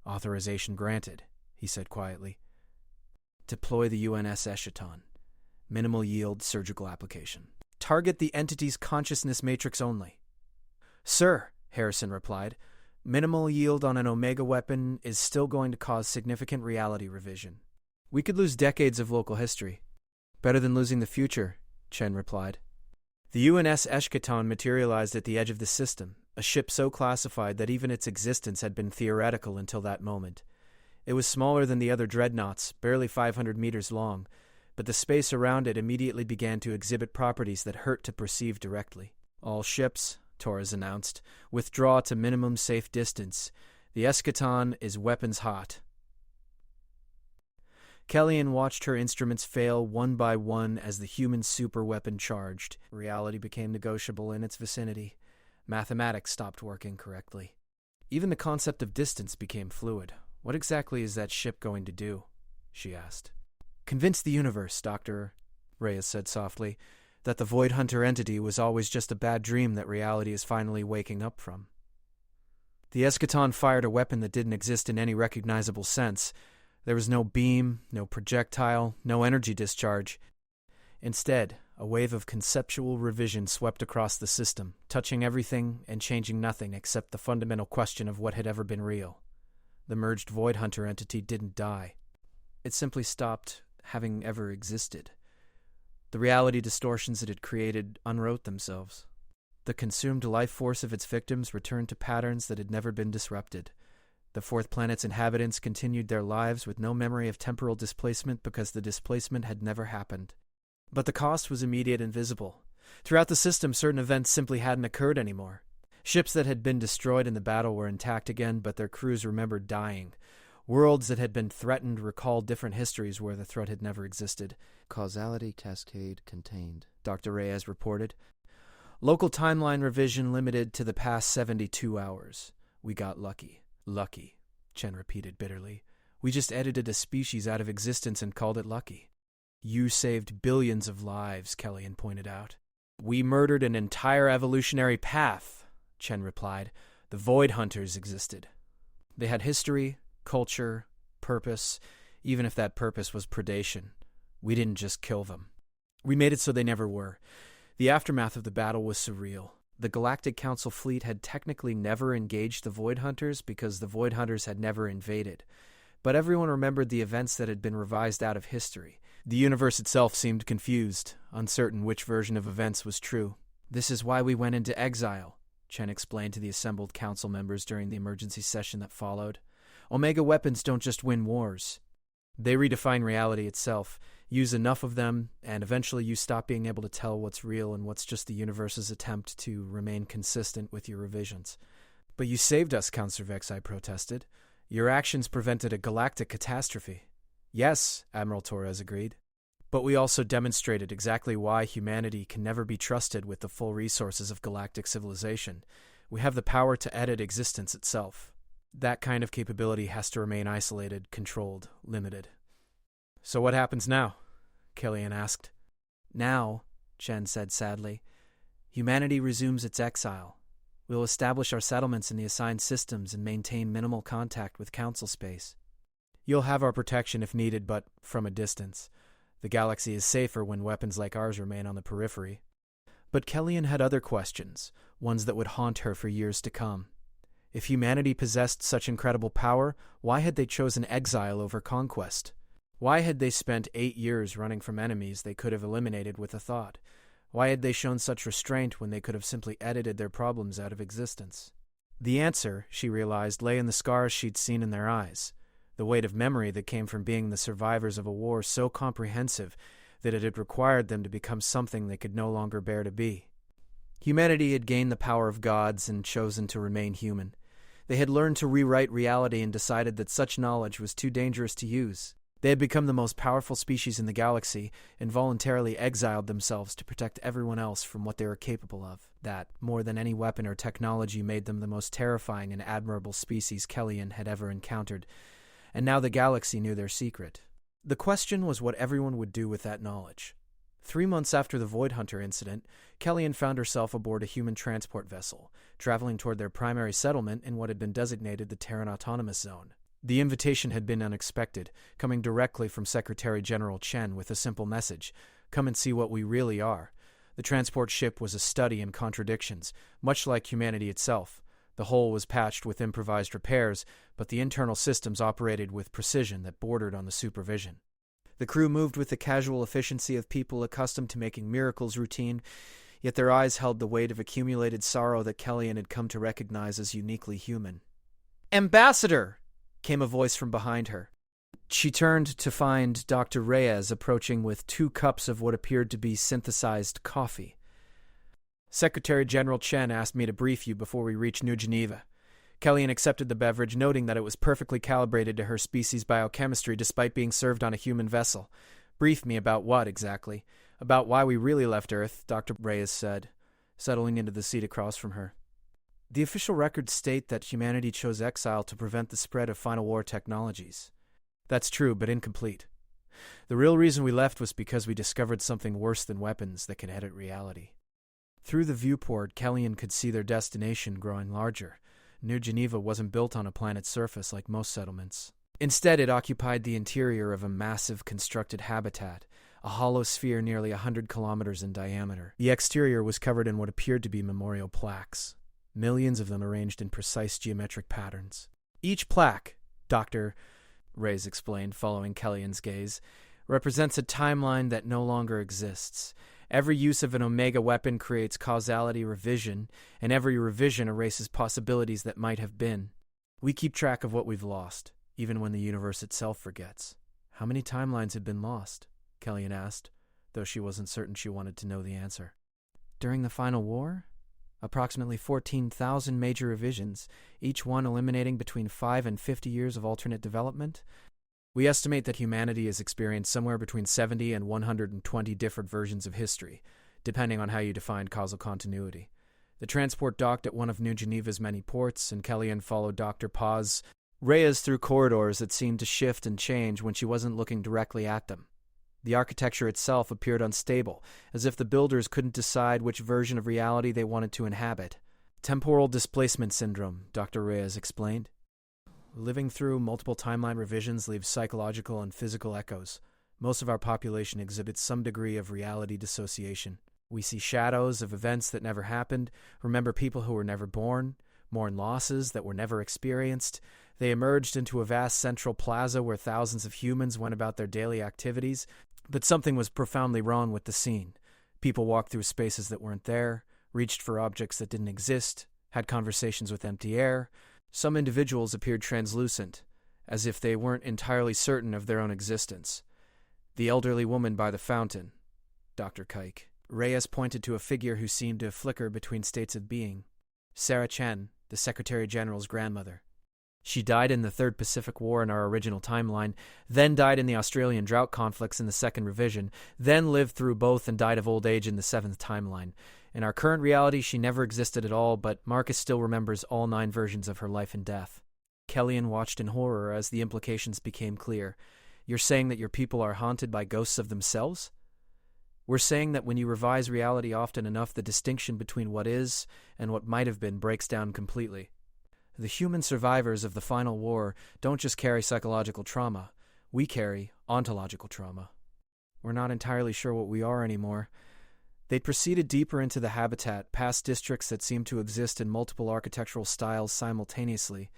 Authorization granted, he said quietly. Deploy the UNS Eschaton. Minimal yield surgical application. Target the entity's consciousness matrix only. Sir, Harrison replied, minimal yield on an Omega weapon is still going to cause significant reality revision. We could lose decades of local history. Better than losing the future, Chen replied. The UNS Eschaton materialized at the edge of the system, a ship so classified that even its existence had been theoretical until that moment. It was smaller than the other dreadnoughts, barely 500 meters long, but the space around it immediately began to exhibit properties that hurt to perceive directly. All ships, Torres announced, withdraw to minimum safe distance. The Eschaton is weapons hot. Kellyanne watched her instruments fail one by one as the human superweapon charged. Reality became negotiable in its vicinity. Mathematics stopped working correctly. Even the concept of distance became fluid. What exactly is that ship going to do? She asked. Convince the universe, Dr. Reyes said softly, that the Void Hunter entity was always just a bad dream that reality is finally waking up from. The Eschaton fired a weapon that didn't exist in any recognizable sense. There was no beam, no projectile, no energy discharge. Instead, a wave of conceptual revision swept across the system, touching everything and changing nothing except the fundamental question of what had ever been real. The merged Void Hunter entity didn't die. It simply stopped having ever existed. The reality distortions it had created unwrote themselves. The consumed life force of its victims returned to patterns that had never been disrupted. The fourth planet's inhabitants continued their lives with no memory of temporal displacement because the displacement had never happened. But the cost was immediate and visible. Throughout the system, certain events simply hadn't occurred anymore. Ships that had been destroyed in the battle were intact again, but their crews remembered dying. Worlds that had been threatened recalled different histories where the threat had never existed. Causality cascade contained, Dr. Reyes reported. Local timeline revision limited to the past 72 hours. We got lucky. Lucky, Chen repeated bitterly. We just edited a species out of existence and called it lucky. You saved billions of lives, Kellyan pointed out. We murdered an entire evolutionary path, Chen replied. The Void Hunters existed. They had history, culture, purpose, even if that purpose was predation. We didn't just kill them. We made it so they never were. The aftermath of the battle was surreal. The Galactic Council fleet had technically never engaged the Void Hunters because the Void Hunters had never invaded. But everyone remembered the events that had been revised out of history. The universe itself seemed confused, uncertain which version of events was true. This is why we went into exile, Chen explained to the assembled council members during the emergency session that followed. Omega weapons don't just win wars. They redefine reality itself. Use enough of them, and eventually you stop being able to tell what's real and what's just the universe's attempt to remain consistent with your revisions. But you saved us, Counselor Vexi protested. Your actions prevented a galactic catastrophe. Yes, Admiral Torres agreed. But we also demonstrated exactly why humanity can never be trusted with the full resources of galactic civilization. We have the power to edit existence itself. That kind of capability has to remain isolated, controlled, limited. So what happens now? Kellyan asked. Now, Chen said sadly, humanity resumes its exile. We'll establish our settlements in the assigned systems and maintain minimal contact with Council space. You'll have our protection if needed, but from a distance. The galaxy is safer when weapons like ours remain on the periphery. But Kellyan had other questions, ones that would haunt her for years to come. If humanity possessed such incredible power, why had they chosen exile over conquest? Why had they spent 8 years running from enemies they could have eliminated with a thought? Why had they shown such restraint when they could have simply edited their problems out of existence? The answer, she realized, lay in the scars she'd seen in their eyes, the weight of memory that came from being the survivors of a war so comprehensive that it had required them to become something they could no longer bear to be. Humanity had gained the power of gods and chosen to remain human. They had learned to rewrite reality and decided that such knowledge was too dangerous to use. They had become the most powerful species in the galaxy and voluntarily exiled themselves to protect everyone else from what they were capable of. That, more than any weapon or technology, made them the most terrifying and admirable species Kellyan had ever encountered. And now the galaxy knew their secret. The question was what everyone would do with that knowledge. 3 months after the Void Hunter incident, Kellyan found herself aboard a human transport vessel, traveling toward their primary settlement in what had been designated the Terran Autonomous Zone. The invitation had been unexpected, coming directly from Secretary General Chen with a simple message: come and see what we really are. The transport ship was a study in contradictions, much like humanity itself. The hull was patched with improvised repairs, but the internal systems operated with precision that bordered on the supervision. The crew moved with the casual efficiency of people accustomed to making miracles routine, yet their eyes held the weight of accumulated sorrow that Kellyan had come to recognize as uniquely human. "Ambassador!" came a voice from behind her. She turned to find Dr. Reyes approaching with 2 cups of what appeared to be synthesized coffee. "Secretary General Chen asked me to brief you before we reach New Geneva." Kellyan accepted the beverage, noting that it was perfectly calibrated to her species' biochemistry despite being served on a human vessel. "Brief me about what, exactly?" "About why we really left Earth," Dr. Reyes said, settling into the seat across from her. "The official records state that humanity chose exile to prevent the spread of Final War technologies. That's true, but incomplete. The real reason we left was because we discovered something worse than weapons that can edit reality." Through the viewport, Kellyan could see their destination growing larger. New Geneva wasn't built on a planet's surface like most settlements. Instead, it occupied the interior of a massive constructed habitat, a hollow sphere nearly 100 kilometers in diameter. The exterior was covered in what appeared to be memorial plaques, millions of them arranged in precise geometric patterns. Each plaque, Dr. Reyes explained, following Kellyan's gaze, represents a timeline that no longer exists. Every use of an Omega weapon creates causality revision, and every revision erases possibilities that might have been. We keep track of what we've lost, even when the universe itself forgets. "How many timelines had been lost?" Kellyan asked, though she wasn't certain she wanted to know the answer. "During the Final War?" approximately 14,000 major revisions, each one eliminating between 5 and 50 years of alternate development. We estimate that humanity has experienced somewhere between 70 and 120 different versions of history, depending on how you define causal continuity. The transport docked at one of New Geneva's many ports, and Kellyanne followed Dr. Paz Reyes through corridors that seemed to shift and change when she wasn't looking directly at them. The architecture itself appeared unstable, as if the builders couldn't decide which version of reality they wanted to inhabit. Temporal displacement syndrome, Dr. Reyes explained. Living through multiple timeline revisions leaves psychological and physical echoes. Most of our population exhibits some degree of reality dissociation. We see shadows of events that never happened, remember people who were never born, mourn losses that were never experienced. They emerged into a vast central plaza where thousands of humans went about their daily activities, but something was profoundly wrong with the scene. People walked through spaces that weren't there, reached for objects that didn't exist, had conversations with empty air. Some individuals appeared translucent, as if they weren't entirely certain of their own existence. The elderly woman by the fountain, Dr. Kike. Reyes pointed to a figure who seemed to flicker between states of being. Sarah Chen, the Secretary General's grandmother. She died in the Third Pacific War in our original timeline, then died in the Australian drought conflicts in the second revision, then lived through both and died of old age in the seventh timeline. In our current reality, she never existed at all, but Marcus still remembers all 9 versions of her life and death. Kellyanne watched in horror as the implications became clear. You're saying that your people are haunted by ghosts of themselves? We're saying that when you revise reality often enough, the distinction between what is and what might have been breaks down completely. The human survivors of the final war don't just carry psychological trauma. We carry ontological trauma. We're not entirely sure what we are anymore. They proceeded deeper into the habitat, past districts that seemed to exist in multiple architectural styles simultaneously.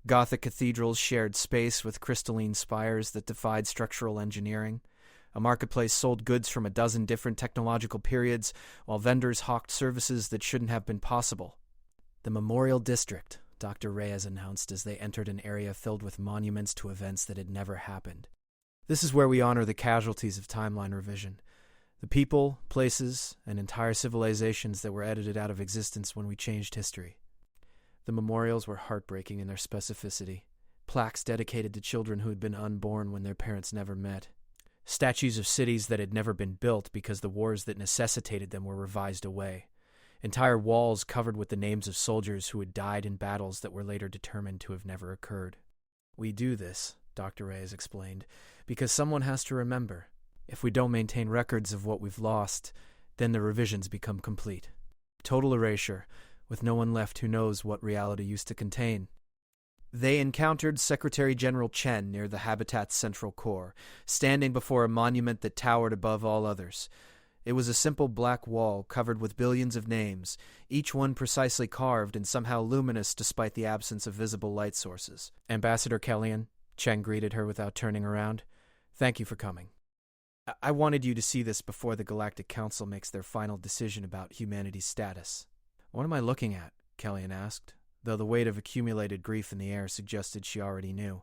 Gothic cathedrals shared space with crystalline spires that defied structural engineering. A marketplace sold goods from a dozen different technological periods, while vendors hawked services that shouldn't have been possible. The Memorial District, Dr. Reyes announced as they entered an area filled with monuments to events that had never happened. This is where we honor the casualties of timeline revision. The people, places, and entire civilizations that were edited out of existence when we changed history. The memorials were heartbreaking in their specificity. Plaques dedicated to children who had been unborn when their parents never met. Statues of cities that had never been built because the wars that necessitated them were revised away. Entire walls covered with the names of soldiers who had died in battles that were later determined to have never occurred. We do this, Dr. Reyes explained, because someone has to remember. If we don't maintain records of what we've lost, then the revisions become complete. Total erasure, with no one left who knows what reality used to contain. They encountered Secretary General Chen near the habitat's central core, standing before a monument that towered above all others. It was a simple black wall covered with billions of names, each one precisely carved and somehow luminous despite the absence of visible light sources. Ambassador Kellyanne, Chen greeted her without turning around. Thank you for coming. I wanted you to see this before the Galactic Council makes their final decision about humanity's status. What am I looking at? Kellyanne asked, though the weight of accumulated grief in the air suggested she already knew.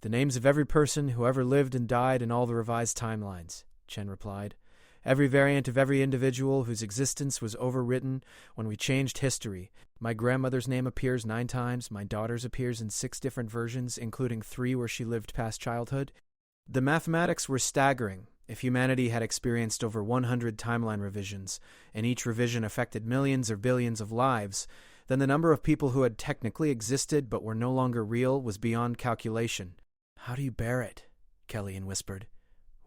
The names of every person who ever lived and died in all the revised timelines, Chen replied. Every variant of every individual whose existence was overwritten when we changed history. My grandmother's name appears 9 times, my daughter's appears in 6 different versions, including 3 where she lived past childhood. The mathematics were staggering. If humanity had experienced over 100 timeline revisions, and each revision affected millions or billions of lives, then the number of people who had technically existed but were no longer real was beyond calculation. How do you bear it? Kellyanne whispered.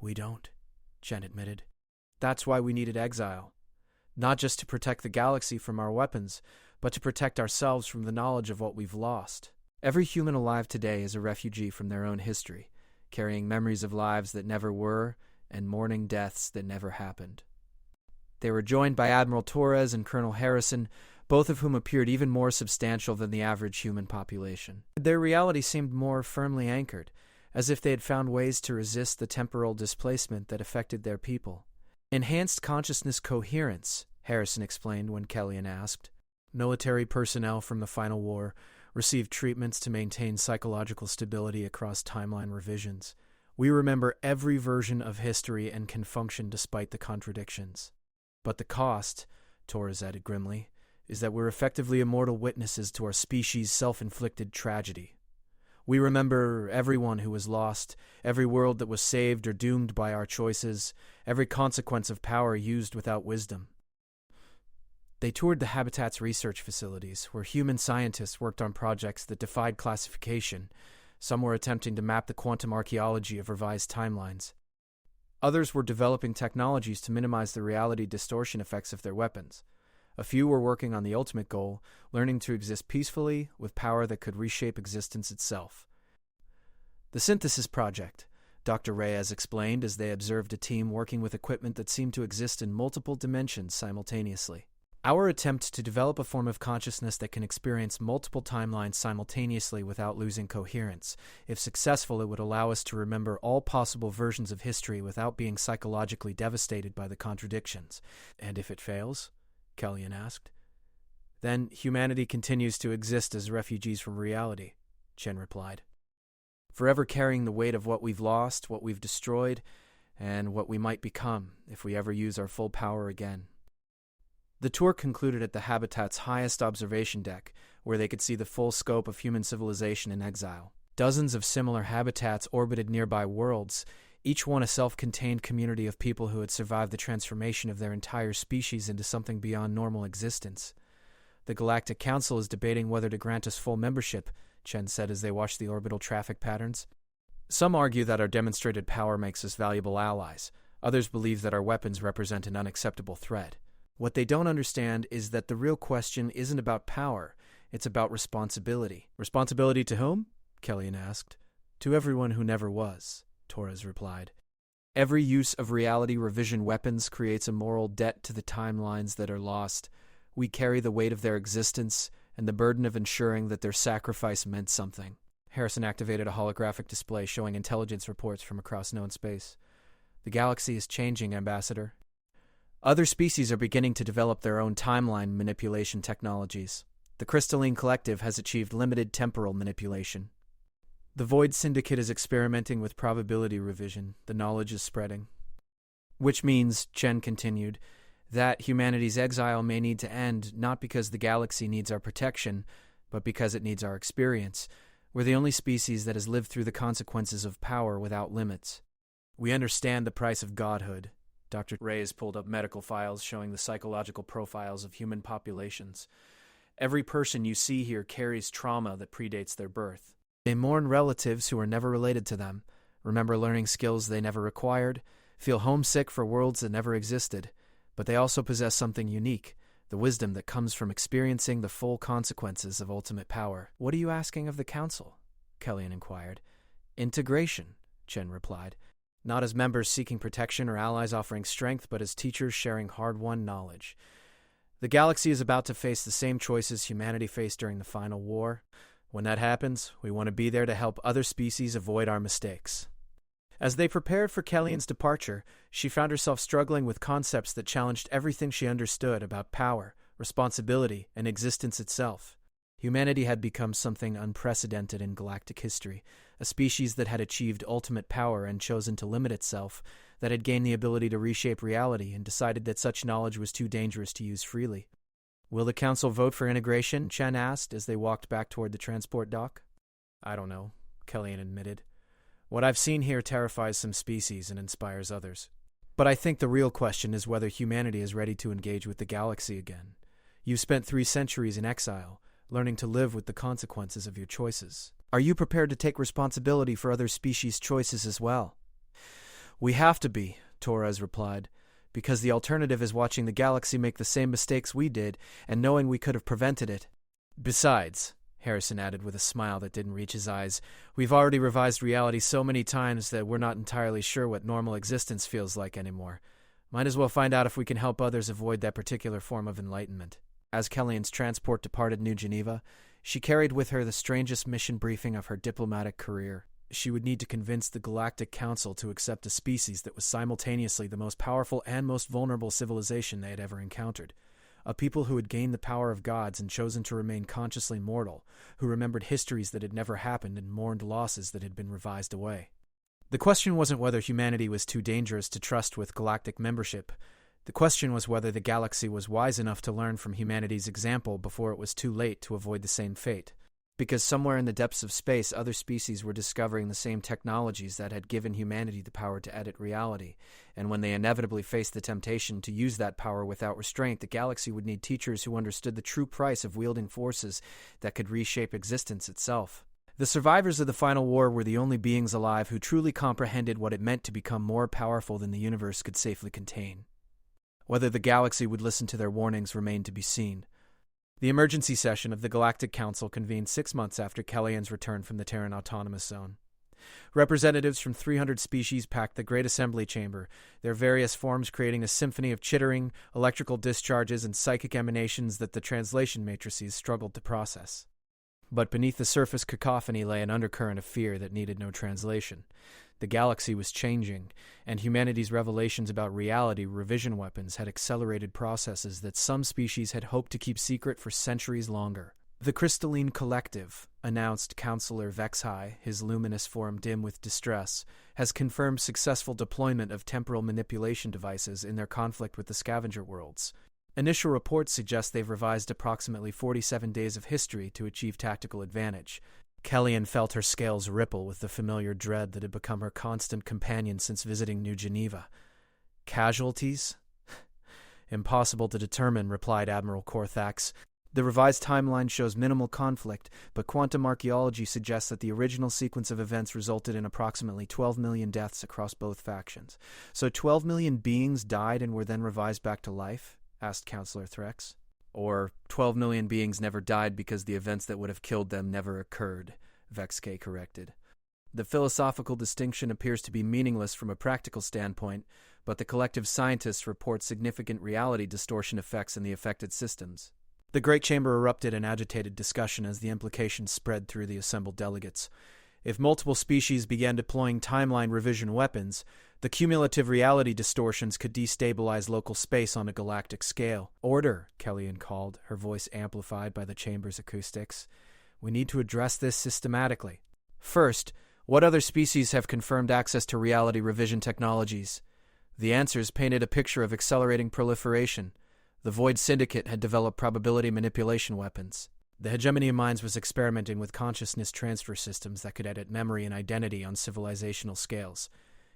We don't, Chen admitted. That's why we needed exile. Not just to protect the galaxy from our weapons, but to protect ourselves from the knowledge of what we've lost. Every human alive today is a refugee from their own history, carrying memories of lives that never were and mourning deaths that never happened. They were joined by Admiral Torres and Colonel Harrison, both of whom appeared even more substantial than the average human population. Their reality seemed more firmly anchored, as if they had found ways to resist the temporal displacement that affected their people. Enhanced consciousness coherence, Harrison explained when Kellyanne asked. Military personnel from the final war received treatments to maintain psychological stability across timeline revisions. We remember every version of history and can function despite the contradictions. But the cost, Torres added grimly, is that we're effectively immortal witnesses to our species' self-inflicted tragedy. We remember everyone who was lost, every world that was saved or doomed by our choices, every consequence of power used without wisdom. They toured the Habitat's research facilities, where human scientists worked on projects that defied classification. Some were attempting to map the quantum archaeology of revised timelines. Others were developing technologies to minimize the reality distortion effects of their weapons. A few were working on the ultimate goal, learning to exist peacefully with power that could reshape existence itself. The Synthesis Project, Dr. Reyes explained as they observed a team working with equipment that seemed to exist in multiple dimensions simultaneously. Our attempt to develop a form of consciousness that can experience multiple timelines simultaneously without losing coherence. If successful, it would allow us to remember all possible versions of history without being psychologically devastated by the contradictions. And if it fails? Kellyan asked. Then humanity continues to exist as refugees from reality, Chen replied. Forever carrying the weight of what we've lost, what we've destroyed, and what we might become if we ever use our full power again. The tour concluded at the Habitat's highest observation deck, where they could see the full scope of human civilization in exile. Dozens of similar habitats orbited nearby worlds, each one a self-contained community of people who had survived the transformation of their entire species into something beyond normal existence. The Galactic Council is debating whether to grant us full membership, Chen said as they watched the orbital traffic patterns. Some argue that our demonstrated power makes us valuable allies. Others believe that our weapons represent an unacceptable threat. What they don't understand is that the real question isn't about power, it's about responsibility. Responsibility to whom? Kellyan asked. To everyone who never was, Torres replied. Every use of reality revision weapons creates a moral debt to the timelines that are lost. We carry the weight of their existence and the burden of ensuring that their sacrifice meant something. Harrison activated a holographic display showing intelligence reports from across known space. The galaxy is changing, Ambassador. Other species are beginning to develop their own timeline manipulation technologies. The Crystalline Collective has achieved limited temporal manipulation. The Void Syndicate is experimenting with probability revision. The knowledge is spreading. Which means, Chen continued, that humanity's exile may need to end not because the galaxy needs our protection, but because it needs our experience. We're the only species that has lived through the consequences of power without limits. We understand the price of godhood. Dr. Reyes pulled up medical files showing the psychological profiles of human populations. Every person you see here carries trauma that predates their birth. They mourn relatives who are never related to them, remember learning skills they never acquired, feel homesick for worlds that never existed, but they also possess something unique, the wisdom that comes from experiencing the full consequences of ultimate power. What are you asking of the Council? Kellyan inquired. Integration, Chen replied. Not as members seeking protection or allies offering strength, but as teachers sharing hard-won knowledge. The galaxy is about to face the same choices humanity faced during the final war. When that happens, we want to be there to help other species avoid our mistakes. As they prepared for Kellyan's departure, she found herself struggling with concepts that challenged everything she understood about power, responsibility, and existence itself. Humanity had become something unprecedented in galactic history, a species that had achieved ultimate power and chosen to limit itself, that had gained the ability to reshape reality and decided that such knowledge was too dangerous to use freely. Will the Council vote for integration? Chen asked as they walked back toward the transport dock. I don't know, Kellyan admitted. What I've seen here terrifies some species and inspires others. But I think the real question is whether humanity is ready to engage with the galaxy again. You've spent 3 centuries in exile, learning to live with the consequences of your choices. Are you prepared to take responsibility for other species' choices as well? We have to be, Torres replied, because the alternative is watching the galaxy make the same mistakes we did and knowing we could have prevented it. Besides, Harrison added with a smile that didn't reach his eyes, we've already revised reality so many times that we're not entirely sure what normal existence feels like anymore. Might as well find out if we can help others avoid that particular form of enlightenment. As Kellyan's transport departed New Geneva, she carried with her the strangest mission briefing of her diplomatic career. She would need to convince the Galactic Council to accept a species that was simultaneously the most powerful and most vulnerable civilization they had ever encountered. A people who had gained the power of gods and chosen to remain consciously mortal, who remembered histories that had never happened and mourned losses that had been revised away. The question wasn't whether humanity was too dangerous to trust with galactic membership. The question was whether the galaxy was wise enough to learn from humanity's example before it was too late to avoid the same fate. Because somewhere in the depths of space, other species were discovering the same technologies that had given humanity the power to edit reality, and when they inevitably faced the temptation to use that power without restraint, the galaxy would need teachers who understood the true price of wielding forces that could reshape existence itself. The survivors of the final war were the only beings alive who truly comprehended what it meant to become more powerful than the universe could safely contain. Whether the galaxy would listen to their warnings remained to be seen. The emergency session of the Galactic Council convened 6 months after Kellyan's return from the Terran Autonomous Zone. Representatives from 300 species packed the Great Assembly Chamber, their various forms creating a symphony of chittering, electrical discharges, and psychic emanations that the translation matrices struggled to process. But beneath the surface cacophony lay an undercurrent of fear that needed no translation. The galaxy was changing, and humanity's revelations about reality revision weapons had accelerated processes that some species had hoped to keep secret for centuries longer. The Crystalline Collective, announced Counselor Vexhai, his luminous form dim with distress, has confirmed successful deployment of temporal manipulation devices in their conflict with the scavenger worlds. Initial reports suggest they've revised approximately 47 days of history to achieve tactical advantage. Kellyan felt her scales ripple with the familiar dread that had become her constant companion since visiting New Geneva. Casualties? Impossible to determine, replied Admiral Corthax. The revised timeline shows minimal conflict, but quantum archaeology suggests that the original sequence of events resulted in approximately 12 million deaths across both factions. So 12 million beings died and were then revised back to life? Asked Counselor Threx. Or 12 million beings never died because the events that would have killed them never occurred, Vexkay corrected. The philosophical distinction appears to be meaningless from a practical standpoint, but the collective scientists report significant reality distortion effects in the affected systems. The Great Chamber erupted in agitated discussion as the implications spread through the assembled delegates. If multiple species began deploying timeline revision weapons, the cumulative reality distortions could destabilize local space on a galactic scale. Order, Kellyan called, her voice amplified by the chamber's acoustics. We need to address this systematically. First, what other species have confirmed access to reality revision technologies? The answers painted a picture of accelerating proliferation. The Void Syndicate had developed probability manipulation weapons. The Hegemony of Minds was experimenting with consciousness transfer systems that could edit memory and identity on civilizational scales.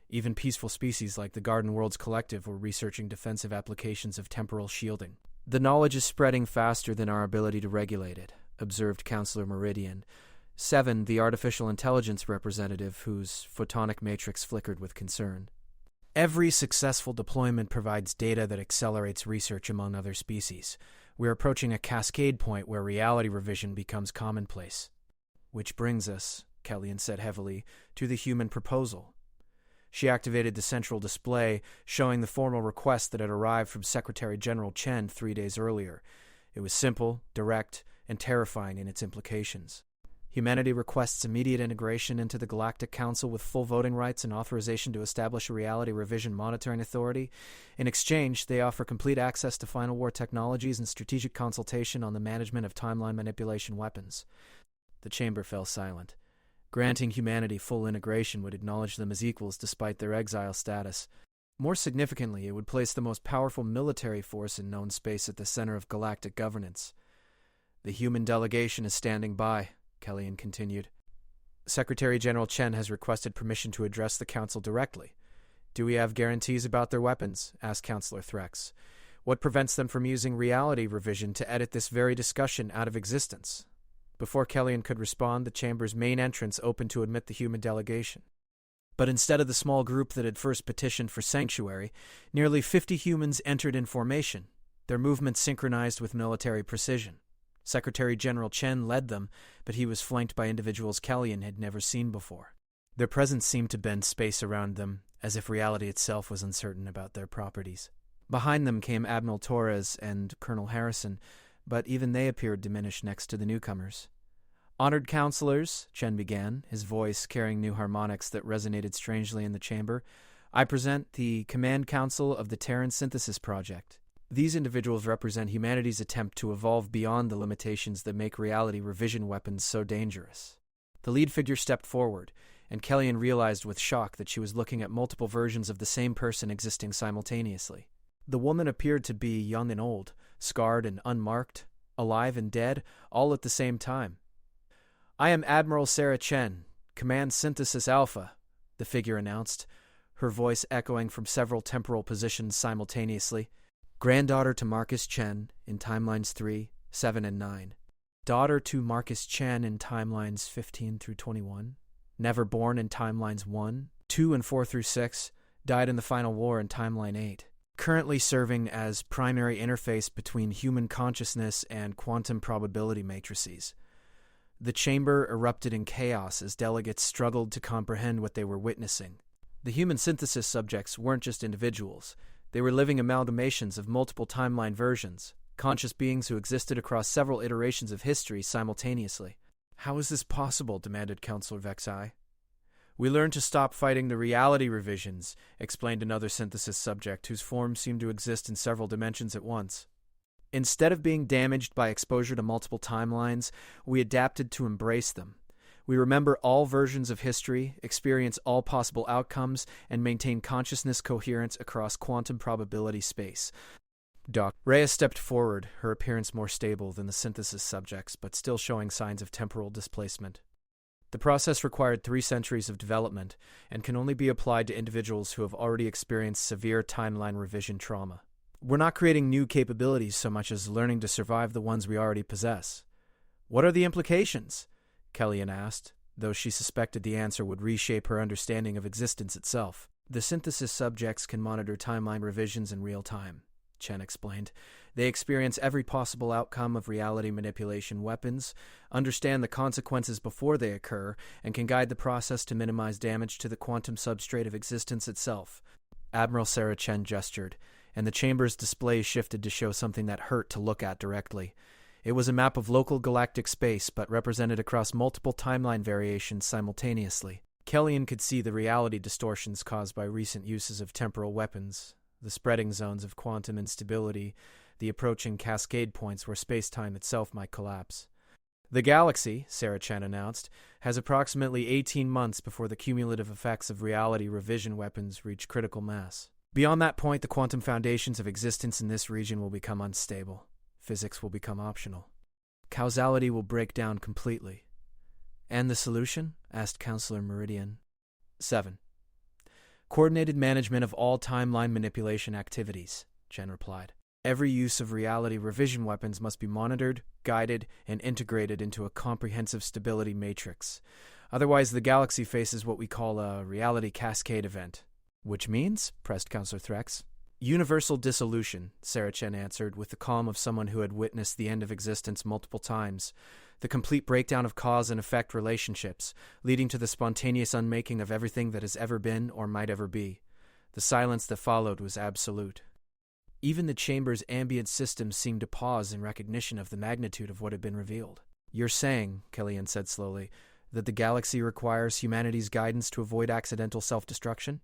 Even peaceful species like the Garden Worlds Collective were researching defensive applications of temporal shielding. The knowledge is spreading faster than our ability to regulate it, observed Counselor Meridian. 7, the artificial intelligence representative, whose photonic matrix flickered with concern. Every successful deployment provides data that accelerates research among other species. We're approaching a cascade point where reality revision becomes commonplace. Which brings us, Kellyan said heavily, to the human proposal. She activated the central display, showing the formal request that had arrived from Secretary General Chen 3 days earlier. It was simple, direct, and terrifying in its implications. Humanity requests immediate integration into the Galactic Council with full voting rights and authorization to establish a reality revision monitoring authority. In exchange, they offer complete access to final war technologies and strategic consultation on the management of timeline manipulation weapons. The chamber fell silent. Granting humanity full integration would acknowledge them as equals despite their exile status. More significantly, it would place the most powerful military force in known space at the center of galactic governance. The human delegation is standing by, Kellyan continued. Secretary General Chen has requested permission to address the Council directly. Do we have guarantees about their weapons? Asked Counselor Threx. What prevents them from using reality revision to edit this very discussion out of existence? Before Kellyan could respond, the chamber's main entrance opened to admit the human delegation. But instead of the small group that had first petitioned for sanctuary, nearly 50 humans entered in formation, their movements synchronized with military precision. Secretary General Chen led them, but he was flanked by individuals Kellyan had never seen before. Their presence seemed to bend space around them, as if reality itself was uncertain about their properties. Behind them came Admiral Torres and Colonel Harrison, but even they appeared diminished next to the newcomers. Honored counselors, Chen began, his voice carrying new harmonics that resonated strangely in the chamber, I present the Command Council of the Terran Synthesis Project. These individuals represent humanity's attempt to evolve beyond the limitations that make reality revision weapons so dangerous. The lead figure stepped forward, and Kellyan realized with shock that she was looking at multiple versions of the same person existing simultaneously. The woman appeared to be young and old, scarred and unmarked, alive and dead, all at the same time. "I am Admiral Sarah Chen, Command Synthesis Alpha," the figure announced, her voice echoing from several temporal positions simultaneously. Granddaughter to Marcus Chen in timelines 3, 7, and 9. Daughter to Marcus Chen in timelines 15 through 21. Never born in timelines 1, 2, and 4 through 6. Died in the final war in timeline 8. Currently serving as primary interface between human consciousness and quantum probability matrices. The chamber erupted in chaos as delegates struggled to comprehend what they were witnessing. The human synthesis subjects weren't just individuals. They were living amalgamations of multiple timeline versions, conscious beings who existed across several iterations of history simultaneously. "How is this possible?" demanded Counselor Vexai. "We learned to stop fighting the reality revisions," explained another synthesis subject whose form seemed to exist in several dimensions at once. "Instead of being damaged by exposure to multiple timelines, we adapted to embrace them. We remember all versions of history, experience all possible outcomes, and maintain consciousness coherence across quantum probability space." Doc. Rhea stepped forward, her appearance more stable than the synthesis subjects, but still showing signs of temporal displacement. "The process required 3 centuries of development and can only be applied to individuals who have already experienced severe timeline revision trauma. We're not creating new capabilities so much as learning to survive the ones we already possess." "What are the implications?" Kellyanne asked, though she suspected the answer would reshape her understanding of existence itself. "The synthesis subjects can monitor timeline revisions in real time," Chen explained. "They experience every possible outcome of reality manipulation weapons, understand the consequences before they occur, and can guide the process to minimize damage to the quantum substrate of existence itself." Admiral Sarah Chen gestured, and the chamber's display shifted to show something that hurt to look at directly. It was a map of local galactic space, but represented across multiple timeline variations simultaneously. Kellyanne could see the reality distortions caused by recent uses of temporal weapons, the spreading zones of quantum instability, the approaching cascade points where space-time itself might collapse. "The galaxy," Sarah Chen announced, "has approximately 18 months before the cumulative effects of reality revision weapons reach critical mass. Beyond that point, the quantum foundations of existence in this region will become unstable. Physics will become optional. Causality will break down completely." "And the solution?" asked Counselor Meridian. 7. "Coordinated management of all timeline manipulation activities," Chen replied. "Every use of reality revision weapons must be monitored, guided, and integrated into a comprehensive stability matrix. Otherwise, the galaxy faces what we call a reality cascade event." "Which means?" pressed Counselor Threx. "Universal dissolution," Sarah Chen answered with the calm of someone who had witnessed the end of existence multiple times. "The complete breakdown of cause and effect relationships, leading to the spontaneous unmaking of everything that has ever been or might ever be. The silence that followed was absolute." Even the chamber's ambient systems seemed to pause in recognition of the magnitude of what had been revealed. "You're saying," Kellyanne said slowly, "that the galaxy requires humanity's guidance to avoid accidental self-destruction?"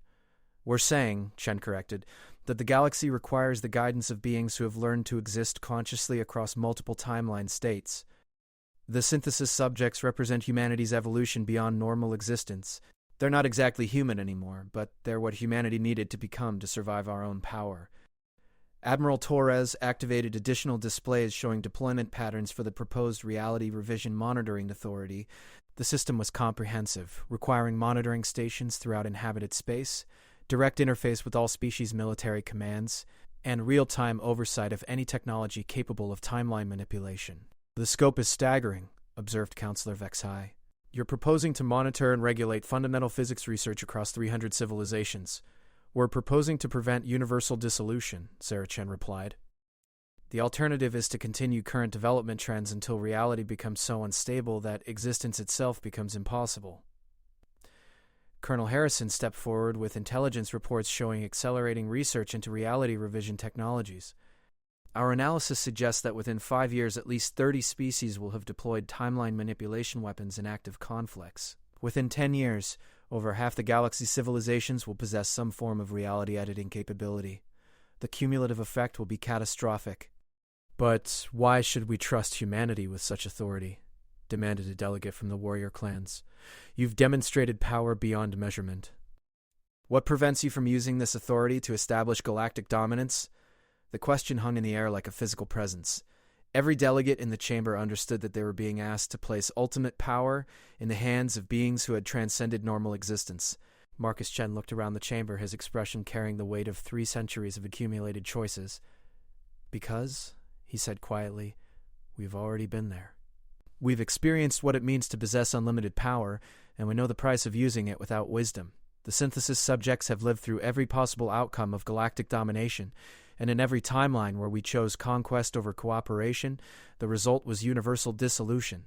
"We're saying," Chen corrected, "that the galaxy requires the guidance of beings who have learned to exist consciously across multiple timeline states. The synthesis subjects represent humanity's evolution beyond normal existence. They're not exactly human anymore, but they're what humanity needed to become to survive our own power." Admiral Torres activated additional displays showing deployment patterns for the proposed Reality Revision Monitoring Authority. The system was comprehensive, requiring monitoring stations throughout inhabited space, direct interface with all species military commands, and real-time oversight of any technology capable of timeline manipulation. "The scope is staggering," observed Counselor Vexai. "You're proposing to monitor and regulate fundamental physics research across 300 civilizations. We're proposing to prevent universal dissolution," Sarah Chen replied. "The alternative is to continue current development trends until reality becomes so unstable that existence itself becomes impossible." Colonel Harrison stepped forward with intelligence reports showing accelerating research into reality revision technologies. "Our analysis suggests that within 5 years at least 30 species will have deployed timeline manipulation weapons in active conflicts. Within 10 years, over half the galaxy's civilizations will possess some form of reality editing capability. The cumulative effect will be catastrophic." "But why should we trust humanity with such authority?" demanded a delegate from the warrior clans. "You've demonstrated power beyond measurement." "What prevents you from using this authority to establish galactic dominance?" The question hung in the air like a physical presence. Every delegate in the chamber understood that they were being asked to place ultimate power in the hands of beings who had transcended normal existence. Marcus Chen looked around the chamber, his expression carrying the weight of 3 centuries of accumulated choices. "Because," he said quietly, "we've already been there. We've experienced what it means to possess unlimited power, and we know the price of using it without wisdom. The synthesis subjects have lived through every possible outcome of galactic domination, and in every timeline where we chose conquest over cooperation, the result was universal dissolution.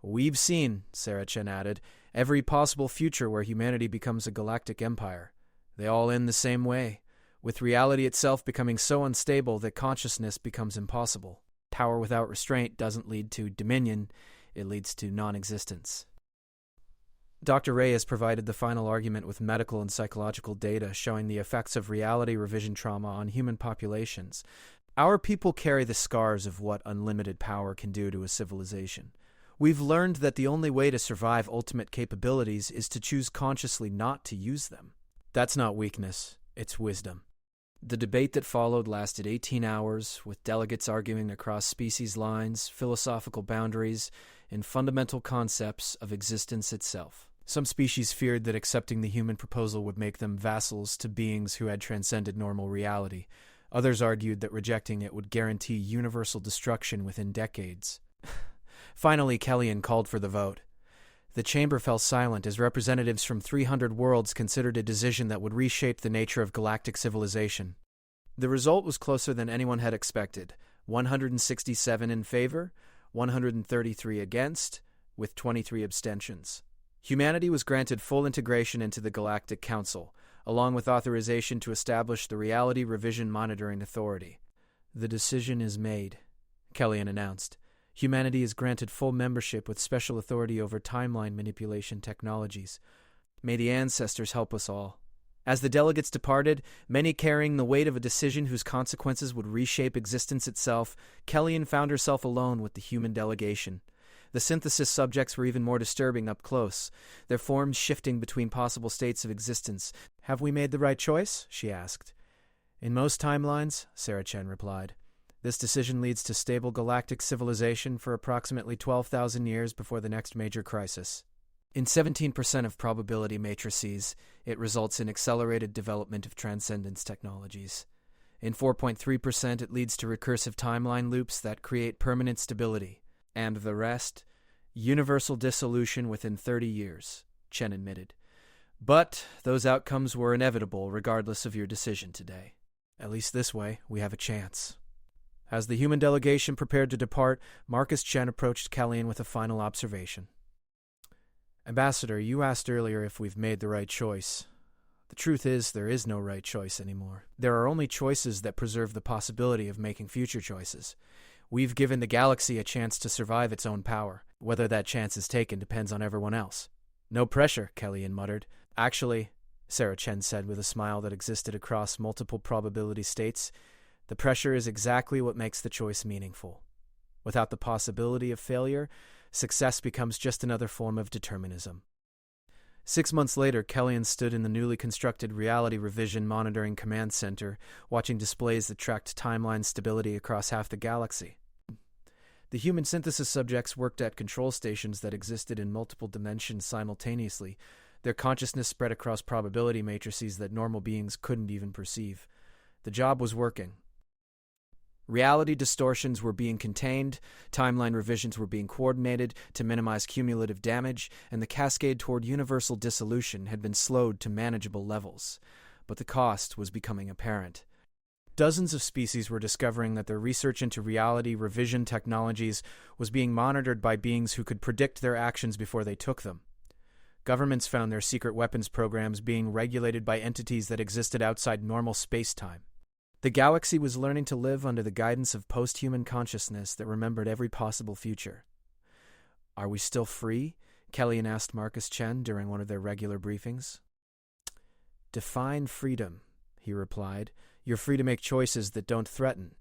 We've seen," Sarah Chen added, "every possible future where humanity becomes a galactic empire. They all end the same way, with reality itself becoming so unstable that consciousness becomes impossible. Power without restraint doesn't lead to dominion, it leads to non-existence." Dr. Ray has provided the final argument with medical and psychological data showing the effects of reality revision trauma on human populations. Our people carry the scars of what unlimited power can do to a civilization. We've learned that the only way to survive ultimate capabilities is to choose consciously not to use them. That's not weakness, it's wisdom. The debate that followed lasted 18 hours, with delegates arguing across species lines, philosophical boundaries, and fundamental concepts of existence itself. Some species feared that accepting the human proposal would make them vassals to beings who had transcended normal reality. Others argued that rejecting it would guarantee universal destruction within decades. Finally, Kellyan called for the vote. The chamber fell silent as representatives from 300 worlds considered a decision that would reshape the nature of galactic civilization. The result was closer than anyone had expected: 167 in favor, 133 against, with 23 abstentions. Humanity was granted full integration into the Galactic Council, along with authorization to establish the Reality Revision Monitoring Authority. "The decision is made," Kellyan announced. "Humanity is granted full membership with special authority over timeline manipulation technologies. May the ancestors help us all." As the delegates departed, many carrying the weight of a decision whose consequences would reshape existence itself, Kellyan found herself alone with the human delegation. The synthesis subjects were even more disturbing up close, their forms shifting between possible states of existence. "Have we made the right choice?" she asked. "In most timelines," Sarah Chen replied. "This decision leads to stable galactic civilization for approximately 12,000 years before the next major crisis. In 17% of probability matrices, it results in accelerated development of transcendence technologies. In 4.3%, it leads to recursive timeline loops that create permanent stability. And the rest? Universal dissolution within 30 years, Chen admitted. But those outcomes were inevitable regardless of your decision today. At least this way, we have a chance." As the human delegation prepared to depart, Marcus Chen approached Kellyan with a final observation. "Ambassador, you asked earlier if we've made the right choice. The truth is, there is no right choice anymore. There are only choices that preserve the possibility of making future choices. We've given the galaxy a chance to survive its own power. Whether that chance is taken depends on everyone else." "No pressure," Kellyan muttered. "Actually," Sarah Chen said with a smile that existed across multiple probability states, "the pressure is exactly what makes the choice meaningful. Without the possibility of failure, success becomes just another form of determinism." 6 months later, Kellyan stood in the newly constructed Reality Revision Monitoring Command Center, watching displays that tracked timeline stability across half the galaxy. The human synthesis subjects worked at control stations that existed in multiple dimensions simultaneously, their consciousness spread across probability matrices that normal beings couldn't even perceive. The job was working. Reality distortions were being contained, timeline revisions were being coordinated to minimize cumulative damage, and the cascade toward universal dissolution had been slowed to manageable levels. But the cost was becoming apparent. Dozens of species were discovering that their research into reality revision technologies was being monitored by beings who could predict their actions before they took them. Governments found their secret weapons programs being regulated by entities that existed outside normal space-time. The galaxy was learning to live under the guidance of post-human consciousness that remembered every possible future. "Are we still free?" Kellyan asked Marcus Chen during one of their regular briefings. "Define freedom," he replied. "You're free to make choices that don't threaten,